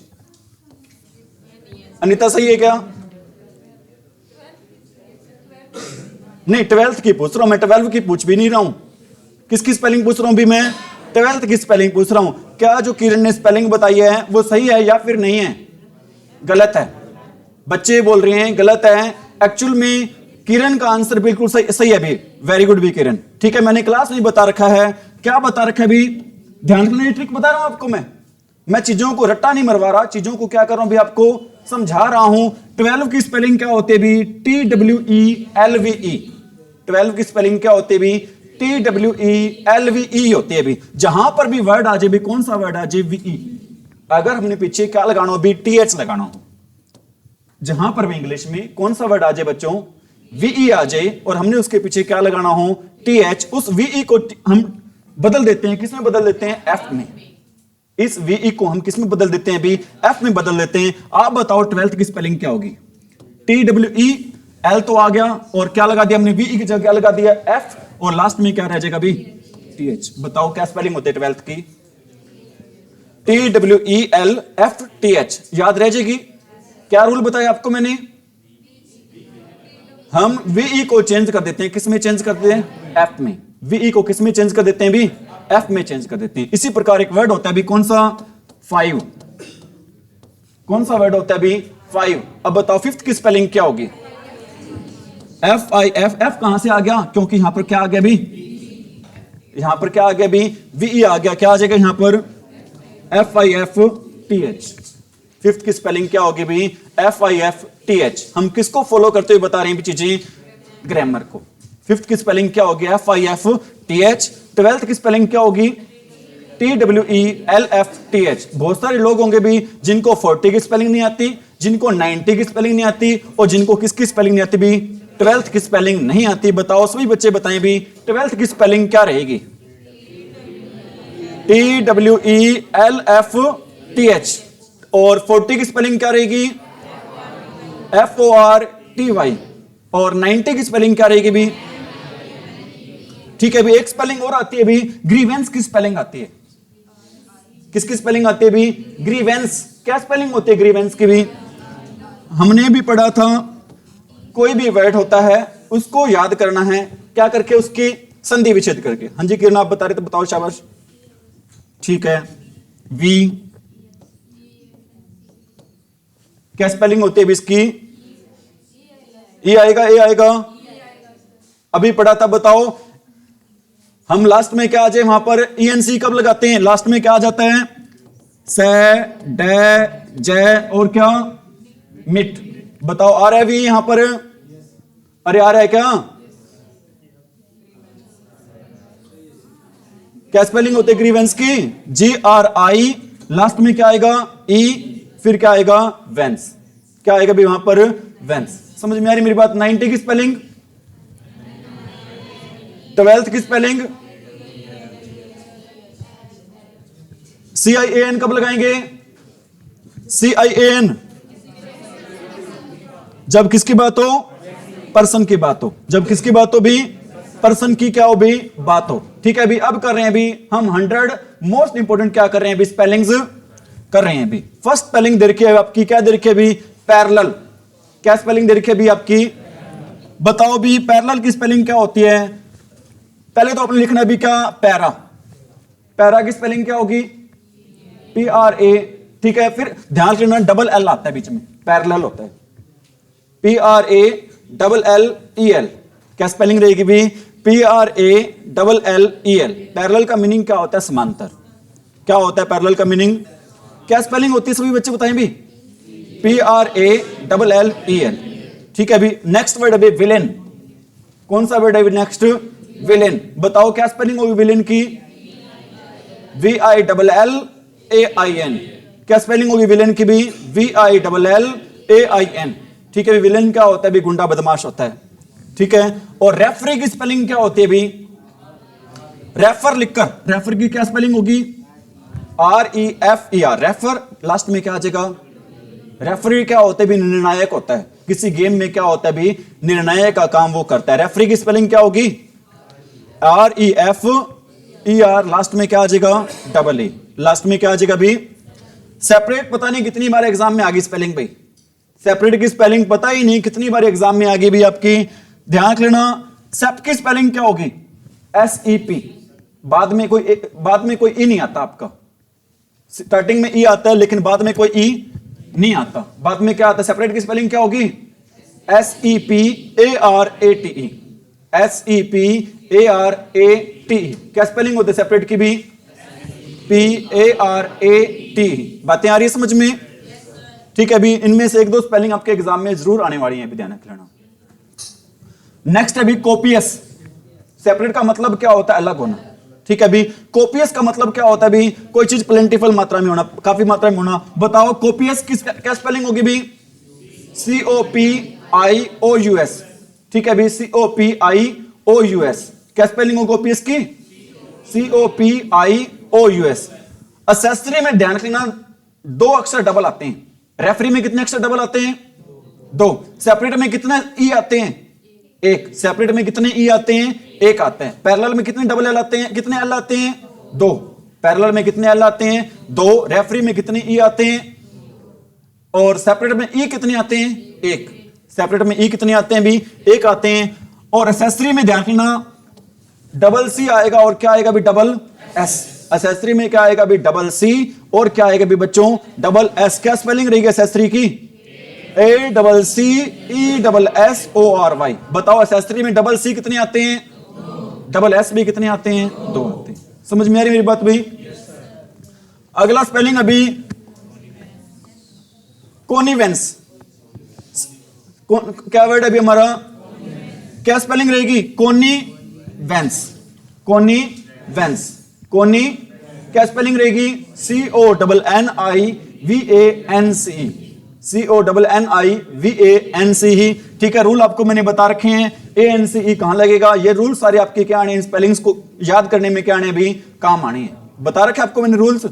अनिता सही है क्या? नहीं, 12th की पूछ रहा हूं मैं, 12 की पूछ भी नहीं रहा हूं। किसकी स्पेलिंग पूछ रहा हूं भी मैं? 12th की स्पेलिंग पूछ रहा हूं। क्या जो किरण ने स्पेलिंग बताई है वो सही है या फिर नहीं है? गलत है। बच्चे बोल रहे हैं गलत है। एक्चुअल में किरण का आंसर बिल्कुल सही है भी। वेरी गुड भी किरण। ठीक है, मैंने क्लास में बता रखा है। क्या बता रखा है भी? ध्यान रखना, ट्रिक बता रहा हूं आपको मैं चीजों को रट्टा नहीं मरवा रहा, चीजों को क्या कर रहा हूं भी आपको समझा रहा हूं। 12 की स्पेलिंग क्या होती है भी? TWELVE। 12 की स्पेलिंग क्या होती है भी? TWELVE होती है भी। जहां पर भी वर्ड आ जाए भी, कौन सा वर्ड आ जाए? VE। अगर हमने पीछे क्या लगाना हो भी? TH लगाना हो। जहां पर भी इंग्लिश में कौन सा वर्ड आ जाए बच्चों? VE आ जाए, और हमने उसके पीछे क्या लगाना हो? TH। उस VE को हम बदल देते हैं, किसमें बदल देते हैं? F में। इस VE को हम किसमें बदल देते हैं भी? F में बदल देते हैं। आप बताओ 12th की स्पेलिंग क्या होगी? TWEL तो आ गया, और क्या लगा दिया हमने? VE की जगह क्या लगा दिया? F, और लास्ट में क्या रह जाएगा भी? TH। बताओ क्या स्पेलिंग होती है 12th की? TWELFTH। याद रह जाएगी? क्या रूल बताया आपको मैंने? हम VE को चेंज कर देते हैं, किसमें चेंज करते हैं? F में। VE को किसमें चेंज कर देते हैं भी? F में चेंज कर देते हैं। इसी प्रकार एक वर्ड होता है भी, कौन सा? 5। कौन सा वर्ड होता है भी? 5। अब बताओ 5th की स्पेलिंग क्या होगी? FIF। F कहां से आ गया? क्योंकि यहां पर क्या आ गया भी? यहां पर क्या आ गया भी? VE आ गया। क्या आ जाएगा यहां पर? FIFTH। फिफ्थ की स्पेलिंग क्या होगी भी? FIFTH। हम किसको फॉलो करते हुए बता रहे हैं भी चीजें? ग्रामर को। फिफ्थ की स्पेलिंग क्या होगी? FIFTH। ट्वेल्थ की स्पेलिंग क्या होगी? TWELFTH। बहुत सारे लोग होंगे भी जिनको 40 की स्पेलिंग नहीं आती, जिनको 90 की स्पेलिंग नहीं आती, और जिनको किसकी स्पेलिंग नहीं आती भी? ट्वेल्थ की स्पेलिंग नहीं आती। बताओ सभी बच्चे बताएं भी ट्वेल्थ की स्पेलिंग क्या रहेगी? TWELFTH। और 40 की स्पेलिंग क्या रहेगी? FORTY। और 90 की स्पेलिंग क्या रहेगी भी? ठीक है भी, एक स्पेलिंग और आती है भी, ग्रीवेंस की स्पेलिंग आती है। किसकी स्पेलिंग आती है भी? ग्रीवेंस। क्या स्पेलिंग होती है ग्रीवेंस की भी? हमने भी पढ़ा था, कोई भी वर्ड होता है उसको याद करना है क्या करके? उसकी संधि विच्छेद करके। हाँ जी किरण, आप बता रहे तो बताओ, शाबाश। ठीक है, वी क्या स्पेलिंग होती है भी इसकी? ई आएगा, ए आएगा, अभी पढ़ा था, बताओ। हम लास्ट में क्या आ जाए वहां पर? ENC कब लगाते हैं? लास्ट में क्या आ जाता है? से, डे, जय और क्या? मिट। बताओ आ रहा है भी यहां पर? अरे आ रहा है क्या? क्या स्पेलिंग होती है ग्रीवेंस की? GRI। लास्ट में क्या आएगा? ई। फिर क्या आएगा? वेंस। क्या आएगा भी वहां पर? वेंस। समझ में आ रही मेरी बात? 90 की स्पेलिंग, ट्वेल्थ की स्पेलिंग, CIAN कब लगाएंगे? CIAN जब किसकी बात हो? पर्सन की बात हो। जब किसकी बात हो भी? पर्सन की क्या हो भी? बात हो। ठीक है भी, अब कर रहे हैं भी हम 100 मोस्ट इंपोर्टेंट क्या कर रहे हैं भी? स्पेलिंग्स कर रहे हैं भी। फर्स्ट स्पेलिंग दे रखी है आपकी, क्या दे रखी है भी? पैरेलल। क्या स्पेलिंग दे रखी है भी आपकी? बताओ भी पैरेलल की स्पेलिंग क्या होती है? पहले तो आपने लिखना भी क्या? पैरा। पैरा की स्पेलिंग क्या होगी? PRA। ठीक है, फिर ध्यान रखना डबल L आता है बीच में, पैरेलल होता है। PRALLEL। क्या स्पेलिंग रहेगी भी? PRALLEL। पैरेलल का मीनिंग क्या होता है? समांतर। क्या होता है पैरेलल का मीनिंग? क्या स्पेलिंग होती है सभी बच्चे बताएं भी? PRALLEL। ठीक है भी, नेक्स्ट वर्ड है विलेन। कौन सा वर्ड है नेक्स्ट? विलेन। बताओ क्या स्पेलिंग होगी विलेन की? VILLAIN। क्या स्पेलिंग होगी विलेन की भी? VILLAIN। ठीक है, विलेन क्या होता है भी? गुंडा बदमाश होता है। ठीक है, और रेफरी की स्पेलिंग क्या होती है भी? रेफर लिखकर, रेफर की क्या स्पेलिंग होगी? REFER। रेफर। लास्ट में क्या आ जाएगा? रेफरी क्या होता है भी? निर्णायक होता है। किसी गेम में क्या होता है भी? निर्णायक का काम वो करता है। रेफरी की स्पेलिंग क्या होगी? REFER। लास्ट में क्या आ जाएगा? EE। लास्ट में क्या आ जाएगा भी? सेपरेट पता नहीं कितनी बार एग्जाम में आ गई स्पेलिंग भाई। सेपरेट की स्पेलिंग पता ही नहीं कितनी बार एग्जाम में आ गई भी आपकी। ध्यान रख लेना, सेप की स्पेलिंग क्या होगी? SEP। बाद में कोई ई नहीं आता आपका। स्टार्टिंग में ई आता है लेकिन बाद में कोई ई नहीं आता। बाद में क्या आता है? सेपरेट की स्पेलिंग क्या होगी? SEPARATE। SEPARATE। क्या स्पेलिंग होती है सेपरेट की भी? PARATE। बातें आ रही है समझ में? ठीक है भी, इनमें से एक दो स्पेलिंग आपके एग्जाम में जरूर आने वाली है, ध्यान रख लेना। नेक्स्ट है भी कोपियस। सेपरेट का मतलब क्या होता है? अलग होना। ठीक है भी, कोपियस का मतलब क्या होता है भी? कोई चीज प्लेंटिफुल मात्रा में होना, काफी मात्रा में होना। बताओ कोपियस की क्या स्पेलिंग होगी भी? COPIOUS। ठीक है भी, COPIOUS। क्या स्पेलिंग हो कोपियस की? COPIOUS। असेसरी में ध्यान रखना, दो अक्षर डबल आते हैं। रेफरी में कितने अक्षर डबल आते हैं? दो। सेपरेट में कितने ई आते हैं? एक। सेपरेट में कितने ई आते हैं? एक आते हैं। पैरेलल में कितने डबल एल आते हैं? कितने एल आते हैं? दो। पैरेलल में कितने एल आते हैं? दो। रेफरी में कितने ई आते हैं? और सेपरेट में ई कितने आते हैं? एक। सेपरेट में ई कितने आते हैं भी? एक आते हैं। और एसेसरी में ध्यान रखना, डबल सी आएगा और क्या आएगा भी? Double S. एसेसरी में क्या आएगा भी? डबल सी और क्या आएगा भी बच्चों? Double S. क्या स्पेलिंग रहेगी एसेसरी की? ACCESSORY। बताओ एसेसरी में डबल सी कितने आते हैं? डबल एस भी कितने आते हैं? दो आते हैं। समझ में आ रही मेरी बात भाई? अगला स्पेलिंग अभी कॉनिवेंस, क्या वर्ड है अभी हमारा, क्या स्पेलिंग रहेगी, कॉनिवेंस, कॉनिवेंस, कॉनी क्या स्पेलिंग रहेगी, CONNIVANCE, CONNIVANCE। ठीक है, रूल आपको मैंने बता रखे हैं, ANCE कहां लगेगा, ये रूल सारे आपके क्या आने, स्पेलिंग्स को याद करने में क्या आने, भी काम आने हैं, बता रखे आपको मैंने रूल्स।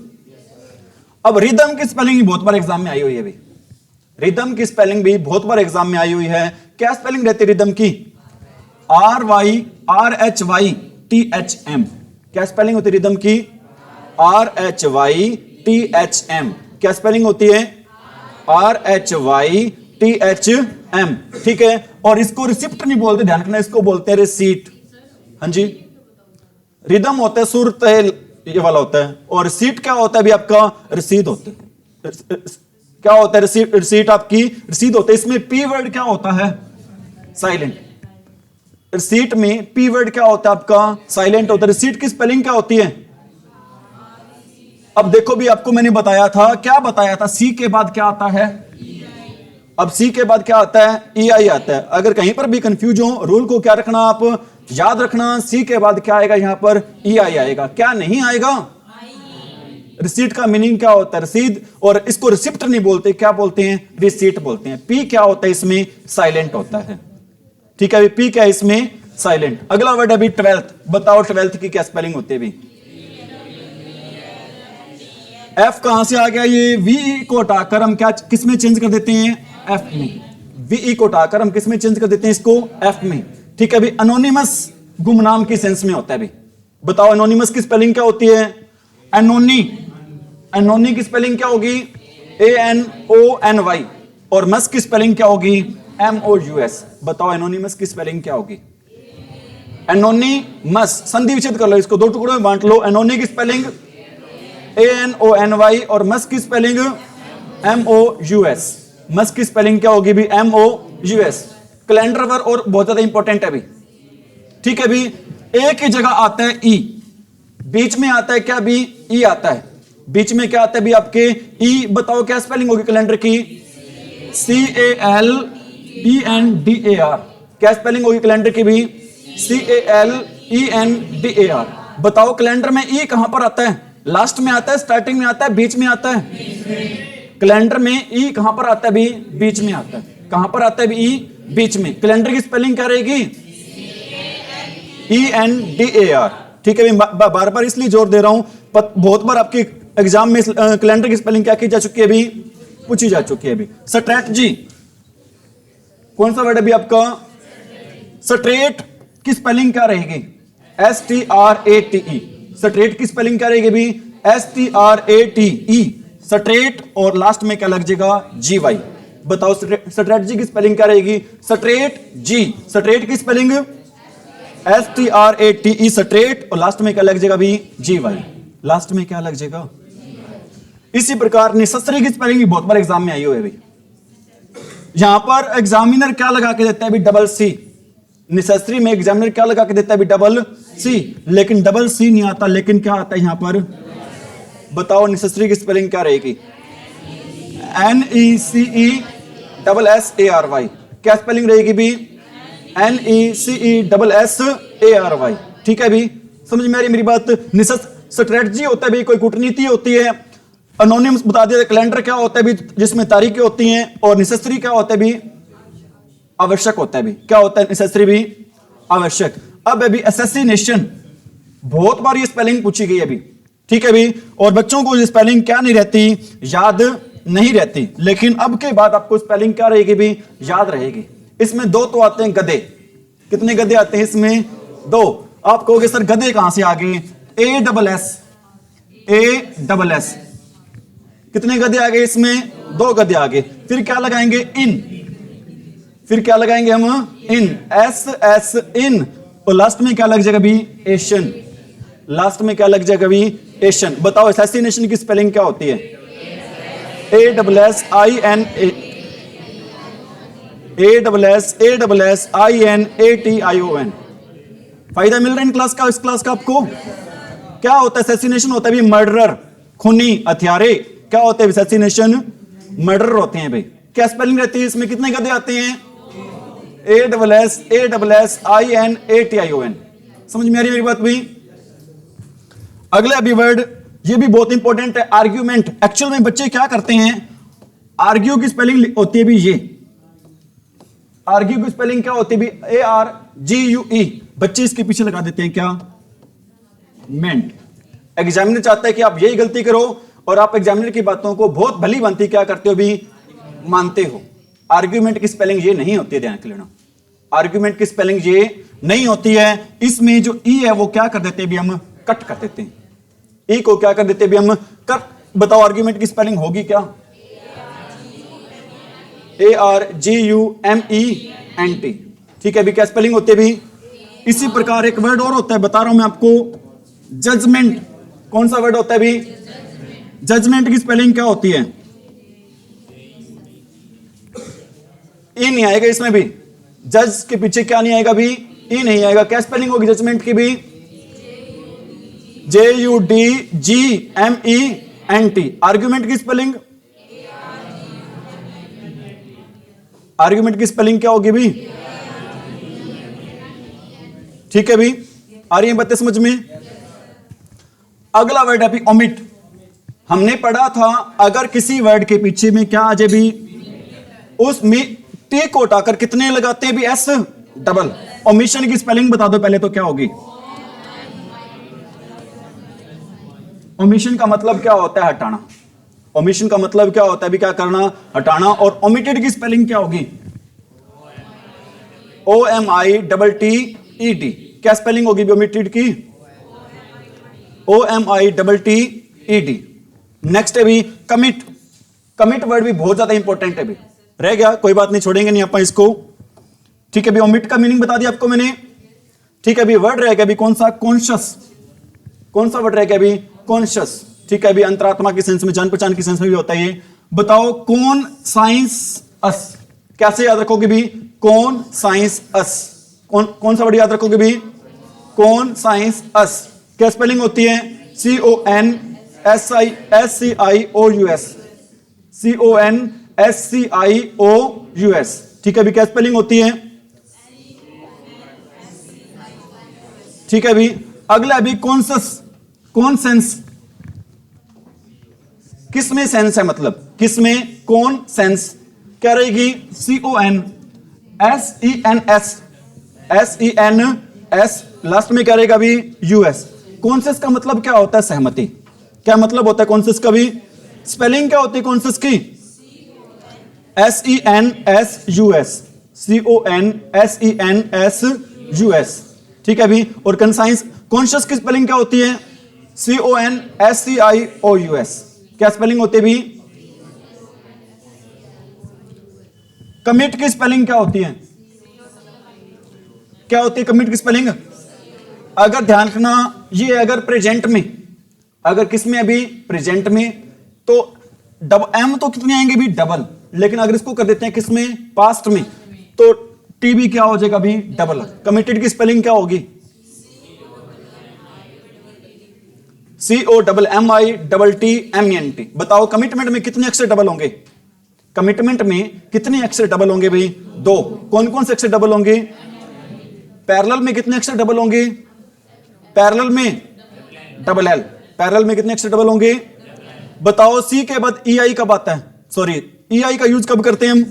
अब रिदम की स्पेलिंग बहुत बार एग्जाम में आई हुई है, अभी रिदम की स्पेलिंग भी बहुत बार एग्जाम में आई हुई है। क्या स्पेलिंग रहती है रिदम की, RYTHM। क्या स्पेलिंग होती है रिदम की, RHYTHM। क्या स्पेलिंग होती है, RHYTHM। ठीक है, और इसको रिसिप्ट नहीं बोलते, ध्यान रखना, इसको बोलते हैं रिसीट। हाँ जी, रिदम होता है सुर तय ये वाला होता है, और रिसीट क्या होता है भी आपका, रसीद होता है। क्या होता है, रिसीट, रिसीट आपकी रसीद होता है। इसमें पी वर्ड क्या होता है, साइलेंट। रिसीट में पी वर्ड क्या होता है आपका, साइलेंट होता है। रिसीट की स्पेलिंग क्या होती है, अब देखो भी आपको मैंने बताया था, क्या बताया था, सी के बाद क्या आता है, अब सी के बाद क्या आता है, EI आता है। अगर कहीं पर भी कंफ्यूज हो, रूल को क्या रखना, आप याद रखना, सी के बाद क्या आएगा, यहां पर EI आएगा, क्या नहीं आएगा। रिसीट का मीनिंग क्या होता है, रसीद, और इसको रिसिप्ट नहीं बोलते, क्या बोलते हैं, रिसीट बोलते हैं। पी क्या होता है इसमें, साइलेंट होता है। ठीक है, अभी पी क्या है इसमें, साइलेंट। अगला वर्ड अभी ट्वेल्थ, बताओ ट्वेल्थ की क्या स्पेलिंग होती है अभी, एफ कहां से आ गया, ये VE को हटाकर हम क्या किसमें चेंज कर देते हैं, एफ में। VE को हटाकर हम किसमें चेंज कर देते हैं, इसको एफ में। ठीक है, अभी अनोनिमस गुमनाम की सेंस में होता है। अभी बताओ एनोनिमस की स्पेलिंग क्या होती है, एनोनी, एनोनी की स्पेलिंग क्या होगी, ANONY, और मस की स्पेलिंग क्या होगी, MOUS। बताओ एनोनिमस की स्पेलिंग क्या होगी, एनोनिमस, संधि विच्छेद कर लो, इसको दो टुकड़ों में बांट लो। एनोनी की स्पेलिंग ANONY, और मस की स्पेलिंग MOUS। मस की स्पेलिंग क्या होगी भी, MOUS। कैलेंडर वर्ड और बहुत ज्यादा इंपॉर्टेंट है अभी। ठीक है, भी ए की जगह आता है E, बीच में आता है क्या भी, E आता है, बीच में क्या आता है भी आपके E। बताओ क्या स्पेलिंग होगी कैलेंडर की, CALENDAR। क्या स्पेलिंग होगी कैलेंडर की भी, CALENDAR। बताओ कैलेंडर में E कहां पर आता है, लास्ट में आता है, स्टार्टिंग में आता है, बीच में आता है। कैलेंडर में E कहां पर आता है भी, बीच में आता है। कहां पर आता है भी E, बीच में। कैलेंडर की स्पेलिंग क्या रहेगी, ENDAR। ठीक है, बार बार इसलिए जोर दे रहा हूं, बहुत बार आपके एग्जाम में कैलेंडर की स्पेलिंग क्या की जा चुकी है, अभी पूछी जा चुकी है। अभी स्ट्रैटेजी, कौन सा वर्ड है अभी आपका, स्ट्रेट की स्पेलिंग क्या रहेगी, STRATE। स्ट्रेट की स्पेलिंग क्या रहेगी भी, STRATE, स्ट्रेट, और लास्ट में क्या लग जाएगा, GY। बताओ स्ट्रेटजी की स्पेलिंग क्या रहेगी, स्ट्रेट जी। स्ट्रेट की स्पेलिंग STRATE, स्ट्रेट, और लास्ट में क्या लग जाएगा भी, GY। लास्ट में क्या लग जाएगा। इसी प्रकार नेसेसरी की स्पेलिंग भी बहुत बार एग्जाम में आई हुई है। अभी यहां पर एग्जामिनर क्या लगा के देता है, डबल C। नेसेसरी में एग्जामिनर क्या लगा के देता है, डबल C, लेकिन डबल C नहीं आता, लेकिन क्या आता है यहां पर। बताओ नेसेसरी की स्पेलिंग क्या रहेगी, NECESSARY। क्या स्पेलिंग रहेगी भी, NECESSARY। ठीक है भी, समझ में आ रही मेरी बात। स्ट्रेटजी होता है भी कोई कूटनीति होती है। अनोनिमस बता दिया, कैलेंडर क्या होता है भी जिसमें तारीखें होती हैं, और नेसेसरी क्या होता है भी, आवश्यक होता है भी। क्या होता है नेसेसरी भी, आवश्यक। अब अभी असैसिनेशन, बहुत बार ये स्पेलिंग पूछी गई अभी। ठीक है भी, और बच्चों को ये स्पेलिंग क्या नहीं रहती, याद नहीं रहती, लेकिन अब के बाद आपको स्पेलिंग क्या रहेगी भी, याद रहेगी। इसमें दो तो आते हैं गधे, कितने गधे आते हैं इसमें, दो। आप कहोगे सर गधे कहां से आ गए, ASS, कितने गधे आ गए इसमें, दो गधे आ गए। फिर क्या लगाएंगे, इन, फिर क्या लगाएंगे हम, इन, SS इन, और लास्ट में क्या लग जाएगा भी, एशियन। लास्ट में क्या लग जाएगा भी, एशियन। बताओ असैसिनेशन की स्पेलिंग क्या होती है, ASSINATION। फायदा मिल रहा है इन क्लास का, इस क्लास का आपको। क्या होता है असैसिनेशन, होता है भी मर्डरर, खूनी, हत्यारे। क्या होते हैं असैसिनेशन, मर्डर होते हैं भाई। क्या स्पेलिंग रहती है इसमें, कितने गधे आते हैं? ASSASSINATION। समझ में आ रही है मेरी बात भाई? अगला अभी वर्ड, ये भी बहुत इंपॉर्टेंट है, आर्ग्यूमेंट। एक्चुअल में बच्चे क्या करते हैं, आर्ग्यू की स्पेलिंग होती है भी ये, आर्ग्यू की स्पेलिंग क्या होती है भी ARGUE। बच्चे इसके पीछे लगा देते हैं क्या, मेंट। एग्जामिनर चाहता है कि आप यही गलती करो और आप एग्जामिनर की बातों को बहुत भली भांति क्या करते हो भी, मानते हो। आर्ग्यूमेंट की स्पेलिंग ये नहीं होती है, ध्यान लेना। आर्ग्यूमेंट की स्पेलिंग ये नहीं होती है। इसमें जो ई है वो क्या कर देते हैं भी, हम कट कर देते हैं। ई को क्या कर देते हैं भी, हम कट। बताओ आर्ग्यूमेंट की स्पेलिंग होगी क्या, ARGUMENT। ठीक है भी, क्या स्पेलिंग होती है भी। इसी प्रकार एक वर्ड और होता है, बता रहा हूं मैं आपको, जजमेंट। कौन सा वर्ड होता है भी, जजमेंट की स्पेलिंग क्या होती है, ई नहीं आएगा इसमें भी। जज के पीछे क्या नहीं आएगा भी, ई नहीं आएगा। क्या स्पेलिंग होगी जजमेंट की भी, JUDGMENT। आर्ग्यूमेंट की स्पेलिंग, आर्ग्यूमेंट की स्पेलिंग क्या होगी भी, ठीक है भी। आ रही है बातें समझ में। अगला वर्ड है भी ओमिट। हमने पढ़ा था अगर किसी वर्ड के पीछे में क्या आ जाए भी, उसमें टी को हटाकर कितने लगाते हैं भी, एस डबल। ओमिशन की स्पेलिंग बता दो पहले तो क्या होगी। ओमिशन का मतलब क्या होता है, हटाना। ओमिशन का मतलब क्या होता है भी, क्या करना, हटाना। और ओमिटेड की स्पेलिंग क्या होगी, OMITTED। क्या स्पेलिंग होगी भी ओमिटेड की, OMITTED। नेक्स्ट है भी कमिट। कमिट वर्ड भी बहुत ज्यादा इंपॉर्टेंट है भी, रह गया कोई बात नहीं, छोड़ेंगे नहीं अपन इसको। ठीक है भी, ओमिट का मीनिंग बता दिया आपको मैंने। ठीक है भी, वर्ड रह गया भी कौन सा, कॉन्शियस। कौन सा वर्ड रह गया भी, कॉन्शियस। ठीक है भी, अंतरात्मा की सेंस में, जान पहचान की सेंस में भी होता है ये। बताओ कौन साइंस अस, कैसे याद रखोगे भी, कौन साइंस अस। कौन सा वर्ड याद रखोगे भी, कौन साइंस अस। क्या स्पेलिंग होती है, CONSCIOUS। CONSCIOUS। ठीक है भी, क्या स्पेलिंग होती है, ठीक है भी। अगला भी कॉन्सस। कॉन्सेंस, किसमें सेंस है, मतलब किसमें, कौन सेंस। क्या रहेगी, CONSENS। लास्ट में क्या रहेगा भी, US। कॉन्सेंस का मतलब क्या होता है, सहमति। क्या मतलब होता है कॉन्सेंस का भी, स्पेलिंग क्या होती है कॉन्सेंस की, SENSUS। CONSENSUS। ठीक है भी। और कंसाइंस, कॉन्शियस की स्पेलिंग क्या होती है, CONSCIOUS। क्या स्पेलिंग होती है भी। कमिट की स्पेलिंग क्या होती है, क्या होती है कमिट की स्पेलिंग। अगर ध्यान रखना, ये अगर प्रेजेंट में, अगर किसमें अभी प्रेजेंट में, तो M तो कितने आएंगे भी, डबल। लेकिन अगर इसको कर देते हैं किसमें, पास्ट में, तो TB क्या हो जाएगा भी, डबल। कमिटेड की स्पेलिंग क्या होगी, COMMITTMENT। बताओ कमिटमेंट में कितने अक्षर डबल होंगे, कमिटमेंट में कितने अक्षर डबल होंगे भाई, 2। कौन कौन से अक्षर डबल होंगे, पैरेलल में कितने अक्षर डबल होंगे, पैरेलल में डबल L। पैरेलल में कितने अक्षर डबल होंगे, बताओ। C के बाद EI कब आता है, सॉरी EI का यूज कब करते हैं हम,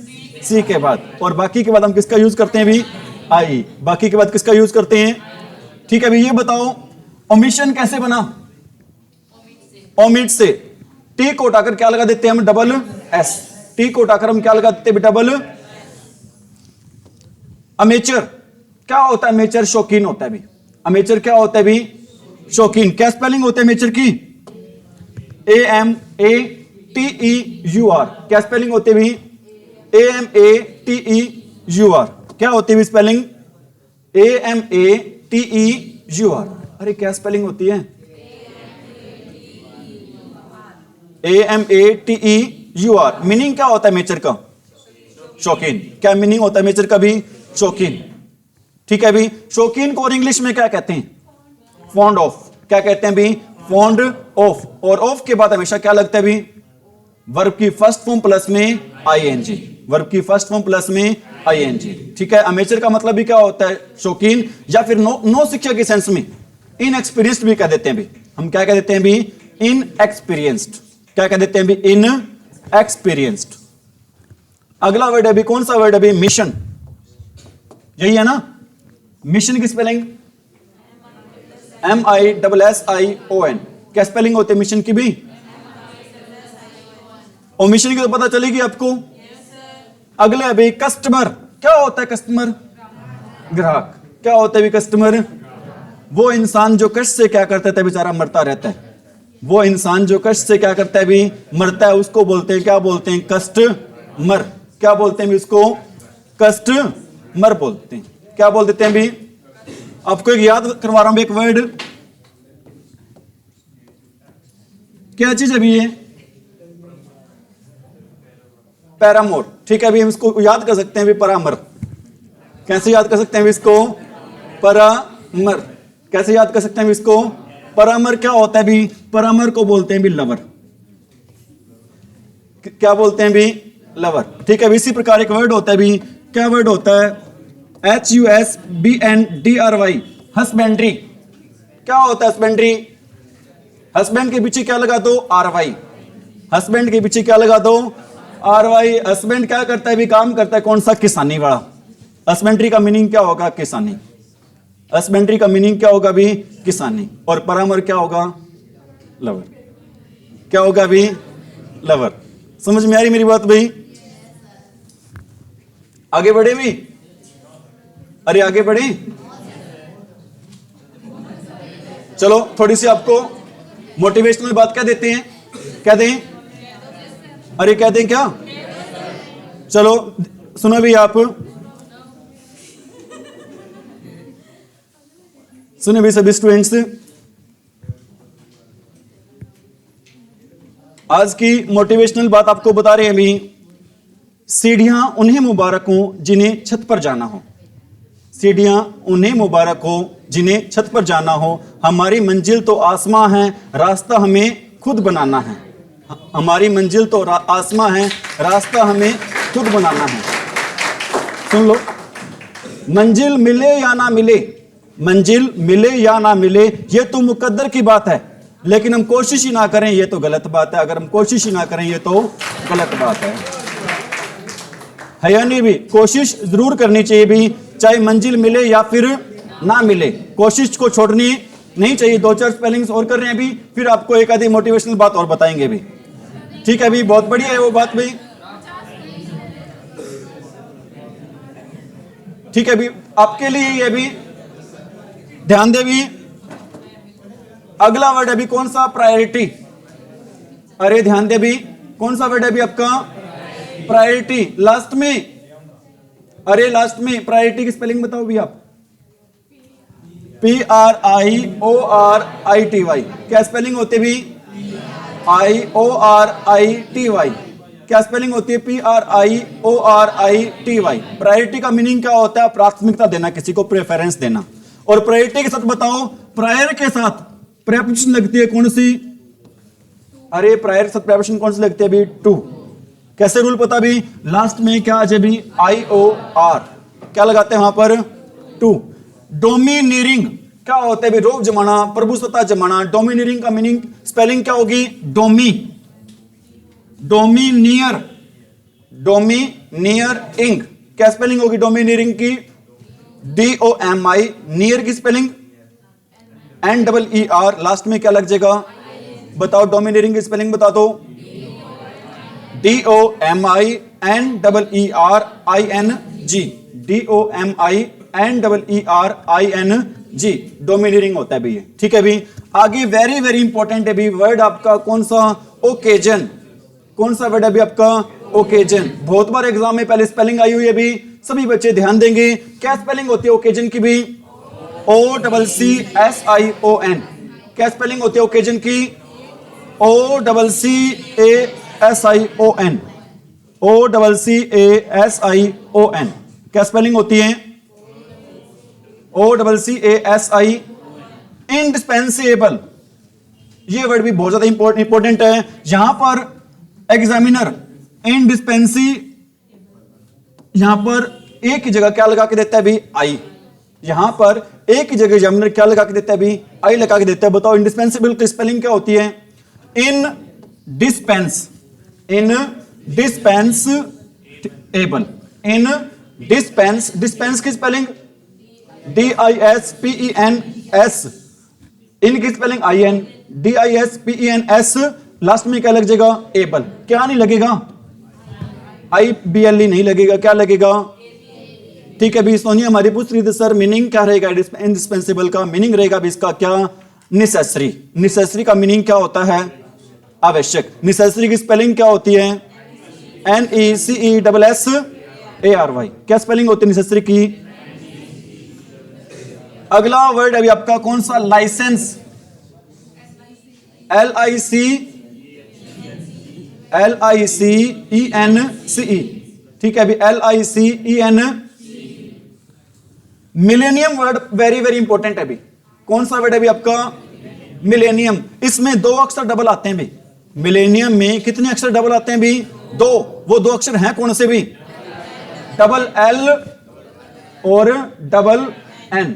C के बाद। और बाकी के बाद हम किसका यूज करते हैं भी, I। बाकी के बाद किसका यूज करते हैं, ठीक है भाई। ये बताओ ओमिशन कैसे बना, ओमिट से। T को उठाकर क्या लगा देते हैं हम, डबल S। T को उठाकर हम क्या लगा देते हैं, डबल। अमेचर क्या होता है, अमेचर शौकीन होता है भी। अमेचर क्या होता है भी, शौकीन। क्या स्पेलिंग होता है अमेचर की, AMATEUR। क्या स्पेलिंग होती है भी, AMATEUR। क्या होती है स्पेलिंग, AMATEUR। अरे क्या स्पेलिंग होती है, AMATEUR। मीनिंग क्या होता है मेचर का, शौकीन। क्या मीनिंग होता है मेचर का भी, शौकीन। ठीक है भी। शौकीन को और इंग्लिश में क्या कहते हैं, फॉन्ड ऑफ। क्या कहते हैं भी, फॉन्ड ऑफ। और ऑफ के बाद हमेशा क्या लगता है भी, वर्ब की फर्स्ट फॉर्म प्लस में आईएनजी, वर्ब की फर्स्ट फॉर्म प्लस में आईएनजी। ठीक है, अमेचर का मतलब भी क्या होता है? शौकीन, या फिर नो शिक्षा के सेंस में इनएक्सपीरियंस्ड भी कह देते हैं भी। हम क्या कह देते हैं भी? इनएक्सपीरियंस्ड। क्या कह देते हैं भी? इनएक्सपीरियंस्ड। अगला वर्ड है भी, कौन सा वर्ड है भी? मिशन। यही है ना? मिशन की स्पेलिंग MISSION। क्या स्पेलिंग होती है मिशन की भी? और मिशन की तो पता चलेगी आपको। अगले अभी कस्टमर। क्या होता है कस्टमर? ग्राहक। क्या होता है भी कस्टमर? वो इंसान जो कष्ट से क्या करता है बेचारा मरता रहता है। वो इंसान जो कष्ट से क्या करता है भी? मरता है, उसको बोलते हैं, क्या बोलते हैं? कस्टमर। क्या बोलते हैं भी उसको? कस्टमर बोलते हैं। क्या बोल देते हैं भी? आपको एक याद करवा रहा हूं एक वर्ड। क्या चीज है भी ये? पैरामोर। ठीक है, अभी हम इसको याद कर सकते हैं भी परामर। कैसे याद कर सकते हैं भी इसको? परामर। कैसे याद कर सकते हैं भी इसको? परामर क्या होता है भी? परामर को बोलते हैं भी लवर। क्या बोलते हैं भी? लवर। ठीक है, इसी प्रकार एक वर्ड होता है भी। क्या वर्ड होता है? HUSBANDRY, husbandry. क्या होता है हस्बेंड्री? हस्बैंड के पीछे क्या लगा दो? RY। हस्बैंड के पीछे क्या लगा दो? RY। हस्बैंड क्या करता है भी? काम करता है कौन सा? किसानी वाला। हस्बेंड्री का मीनिंग क्या होगा? किसानी। हस्बेंड्री का मीनिंग क्या होगा भी? किसानी। और परामर क्या होगा? लवर। क्या होगा भी? लवर। समझ में आ रही मेरी बात भाई? आगे बढ़े भी? अरे आगे बढ़े, चलो थोड़ी सी आपको मोटिवेशनल बात क्या देते हैं? क्या दें? अरे क्या दें? क्या? चलो सुनो भी, आप सुने भी सभी स्टूडेंट्स। आज की मोटिवेशनल बात आपको बता रहे हैं भी। सीढ़ियां उन्हें मुबारक हो जिन्हें छत पर जाना हो। सीढ़ियां उन्हें मुबारक हो जिन्हें छत पर जाना हो। हमारी मंजिल तो आसमां है, रास्ता हमें खुद बनाना है। हमारी मंजिल तो आसमां है, रास्ता हमें खुद बनाना है। सुन लो, मंजिल मिले या ना मिले, मंजिल मिले या ना मिले, ये तो मुकद्दर की बात है। लेकिन हम कोशिश ही ना करें ये तो गलत बात है। अगर हम कोशिश ही ना करें ये तो गलत बात है या नहीं भी? कोशिश जरूर करनी चाहिए भी, चाहे मंजिल मिले या फिर ना मिले। कोशिश को छोड़नी नहीं चाहिए। 2-4 स्पेलिंग्स और कर रहे हैं अभी, फिर आपको एक आधी मोटिवेशनल बात और बताएंगे भी। ठीक है भी, बहुत बढ़िया है वो बात भी। ठीक है भी, आपके लिए ये भी ध्यान दे भी। अगला वर्ड अभी कौन सा? प्रायोरिटी। अरे ध्यान दे भी, कौन सा वर्ड है अभी आपका? प्रायोरिटी। लास्ट में, अरे लास्ट में प्रायोरिटी की स्पेलिंग बताओ भी आप। PRIORITY। क्या स्पेलिंग होती है भी? IORITY। क्या स्पेलिंग होती है? PRIORITY। प्रायोरिटी का मीनिंग क्या होता है? प्राथमिकता देना, किसी को प्रेफरेंस देना। और प्रायोरिटी के साथ बताओ, प्रायर के साथ प्रेपोजिशन लगती है कौन सी? अरे प्रायर के साथ प्रेपोजिशन कौन सी लगती है भी? टू। कैसे रूल पता भी? लास्ट में क्या आ जाए भी? IOR। क्या लगाते हैं वहां पर? टू। डोमिनियरिंग क्या होता है भी? रोब जमाना, प्रभुसत्ता जमाना। डोमिनियरिंग का मीनिंग स्पेलिंग क्या होगी? डोमिनियर। डोमिनियरिंग। क्या स्पेलिंग होगी डोमिनियरिंग की? DOMI। नियर की स्पेलिंग NEER। लास्ट में क्या लग जाएगा? बताओ डोमिनियरिंग की स्पेलिंग बता दो। DOMINERING। DOMINERING डोमिनियरिंग होता है भैया। ठीक है भी, आगे वेरी वेरी इंपॉर्टेंट है भी वर्ड आपका कौन सा? ओकेजन। कौन सा वर्ड है भी आपका? ओकेजन। बहुत बार एग्जाम में पहले स्पेलिंग आई हुई है भी, सभी बच्चे ध्यान देंगे। क्या स्पेलिंग होती है ओकेजन की भी? OCCSION। क्या स्पेलिंग होती है ओकेजन की? OCCASION। OCCASION। क्या स्पेलिंग होती है? OCCASI। इंडिस्पेंसेबल। ये वर्ड भी बहुत ज्यादा इंपॉर्टेंट है। यहां पर एग्जामिनर इन डिस्पेंसी, यहां पर एक ही जगह क्या लगा के देता है भी आई, यहां पर एक ही जगह एग्जामिनर क्या लगा के देता है भी आई लगा के देता है। बताओ इंडिस्पेंसिबल की स्पेलिंग क्या होती है? इन डिस्पेंस, इन डिस्पेंसेबल, इन डिस्पेंस, डिस्पेंस की स्पेलिंग DISPENS, इन की स्पेलिंग IN, DISPENS, लास्ट में क्या लग जाएगा? एबल। क्या नहीं लगेगा? IBLE नहीं लगेगा, क्या लगेगा? ठीक है भी सोनिया हमारी पूछ रही थी सर मीनिंग क्या रहेगा इंडिस्पेंसिबल का? मीनिंग रहेगा भी इसका क्या? नेसेसरी। नेसेसरी का मीनिंग क्या होता है? आवश्यक। नेसेसरी की स्पेलिंग क्या होती है? NECESSARY। क्या स्पेलिंग होती है नेसेसरी की? अगला वर्ड अभी आपका कौन सा? लाइसेंस, LICENCE, ठीक है अभी LICEN। Millennium word very very important है अभी। कौन सा वर्ड है अभी आपका? मिलेनियम। इसमें दो अक्षर डबल आते हैं भी। मिलेनियम में कितने अक्षर डबल आते हैं भी? दो। वो दो अक्षर हैं कौन से भी? डबल L और डबल N।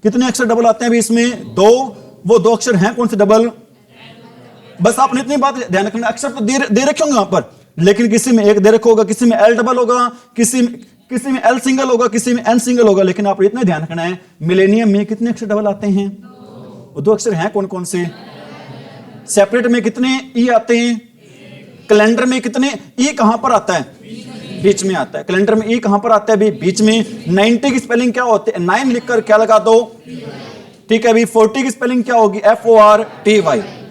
कितने अक्षर डबल आते हैं भी इसमें? दो। वो दो अक्षर हैं कौन से डबल? बस आपने इतनी बात ध्यान रखना, अक्षर तो दे रखे होंगे वहां पर, लेकिन किसी में एक दे रखा होगा, किसी में L डबल होगा, किसी में L सिंगल होगा, किसी में N सिंगल होगा, लेकिन आप इतना ध्यान रखना है मिलेनियम में कितने अक्षर डबल आते हैं? वो दो अक्षर हैं कौन कौन से? सेपरेट में कितने ई आते हैं? कैलेंडर में कितने ई कहां पर आता है? बीच में आता है। कैलेंडर में ई कहां पर आता है भी? बीच में। 90 की स्पेलिंग क्या होती है? 9 लिखकर क्या लगा दो? ठीक है अभी 40 की स्पेलिंग क्या होगी? FORTY।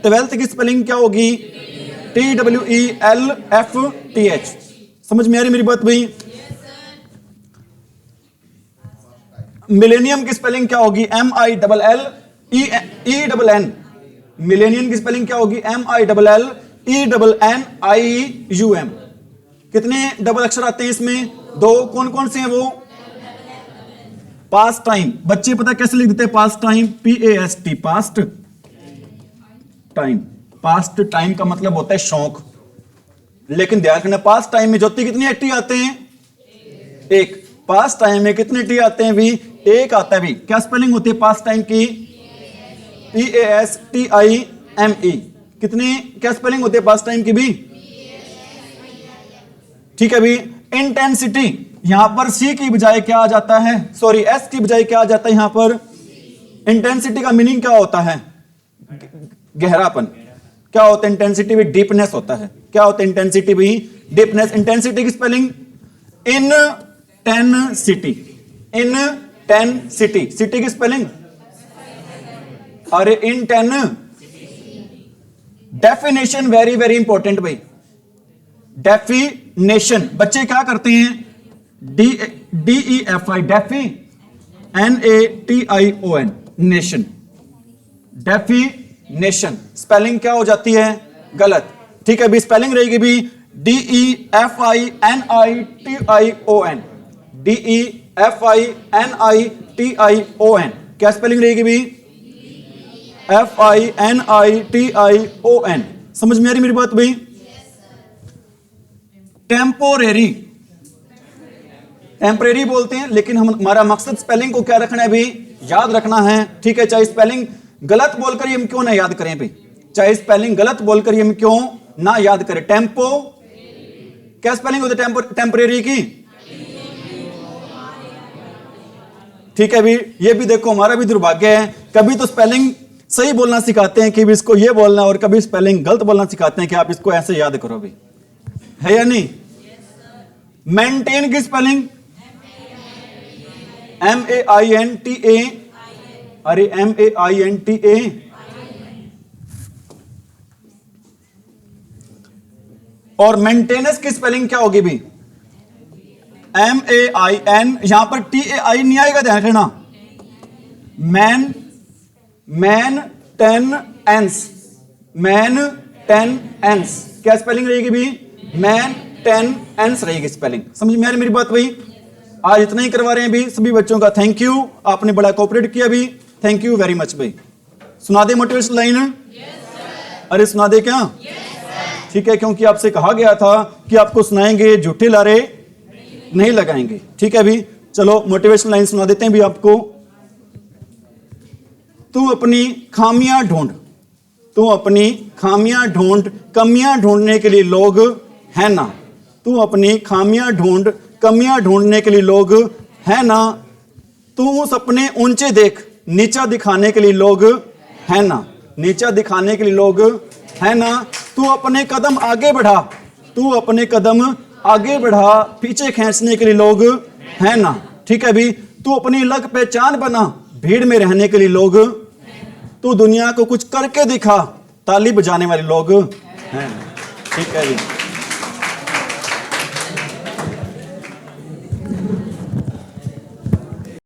12 की स्पेलिंग क्या होगी? TWELFTH। समझ में आ रही मेरी बात भाई? मिलेनियम की स्पेलिंग क्या होगी? MILLENN। मिलेनियम की स्पेलिंग क्या होगी? MILLENNIUM। कितने डबल अक्षर आते हैं इसमें? दो। कौन कौन से हैं वो? Past time. बच्चे पता कैसे लिख देते हैं past time? PAST, past time. Past time का मतलब होता है शौक, लेकिन ध्यान रखना पास्ट टाइम में ज्योति कितने टी आते हैं? एक। पास्ट टाइम में कितने टी आते हैं भी? एक आता है भी। क्या स्पेलिंग होती है पास्ट टाइम की? PASTIME। कितने क्या स्पेलिंग होती है पास्ट टाइम की भी? ठीक है भी। इंटेंसिटी, यहां पर सी की बजाय क्या आ जाता है? सॉरी एस की बजाय क्या आ जाता है यहां पर? इंटेंसिटी का मीनिंग क्या होता है? गहरापन। क्या होता है इंटेंसिटी भी? डीपनेस होता है। क्या होता है इंटेंसिटी भी? डीपनेस। इंटेंसिटी की स्पेलिंग इंटेंसिटी, इंटेंसिटी। सिटी की स्पेलिंग? अरे इंटेन। डेफिनेशन वेरी वेरी इंपॉर्टेंट भाई। डेफिनेशन बच्चे क्या करते हैं? DEFI, DeFi, NATION, nation. Definition spelling क्या हो जाती है? गलत। ठीक है भी स्पेलिंग रहेगी भी DEFINITION, DEFINITION। क्या स्पेलिंग रहेगी भी? FINITION। समझ में आ रही मेरी बात भाई? टेम्पोरेरी, टेम्परेरी बोलते हैं, लेकिन हमारा मकसद स्पेलिंग को क्या रखना है भी? याद रखना है। ठीक है, चाहे स्पेलिंग गलत बोलकर हम क्यों ना याद करें भाई, चाहे स्पेलिंग गलत बोलकर हम क्यों ना याद करें। टेम्पो, क्या स्पेलिंग होती है टेम्परेरी की? ठीक है भी, ये भी देखो हमारा भी दुर्भाग्य है, कभी तो स्पेलिंग सही बोलना सिखाते हैं कि भी इसको ये बोलना, और कभी स्पेलिंग गलत बोलना सिखाते हैं कि आप इसको ऐसे याद करो भी, है या नहीं? मेंटेन की स्पेलिंग MAINTA, अरे MAINTA। और मेंटेनेंस की स्पेलिंग क्या होगी भी? MAIN, यहां पर TAI नहीं आएगा, ध्यान रखना। मेंटेनेंस, क्या स्पेलिंग रहेगी भी? मेंटेनेंस रहेगी स्पेलिंग। समझ में आ रही मेरी बात भाई? आज इतना ही करवा रहे हैं भी सभी बच्चों का। थैंक यू, आपने बड़ा कोऑपरेट किया भी, थैंक यू वेरी मच भाई। सुना दे मोटिवेशन लाइन? अरे सुना दे क्या? ठीक है, क्योंकि आपसे कहा गया था कि आपको सुनाएंगे, झूठे लारे नहीं लगाएंगे। ठीक है भी, चलो मोटिवेशनल लाइन सुना देते हैं भी आपको। तू अपनी खामियां ढूंढ, तू अपनी खामियां ढूंढ, कमियां ढूंढने के लिए लोग है ना। तू अपनी खामियां ढूंढ, कमियां ढूंढने के लिए लोग है ना। तू सपने ऊंचे देख, नीचा दिखाने के लिए लोग है ना। नीचा दिखाने के लिए लोग है ना। तू अपने कदम आगे बढ़ा, तू अपने कदम आगे बढ़ा, पीछे खींचने के लिए लोग है ना। ठीक है भी, तू अपनी अलग पहचान बना, भीड़ में रहने के लिए लोग। तू दुनिया को कुछ करके दिखा, ताली बजाने वाले लोग हैं। ठीक है भी।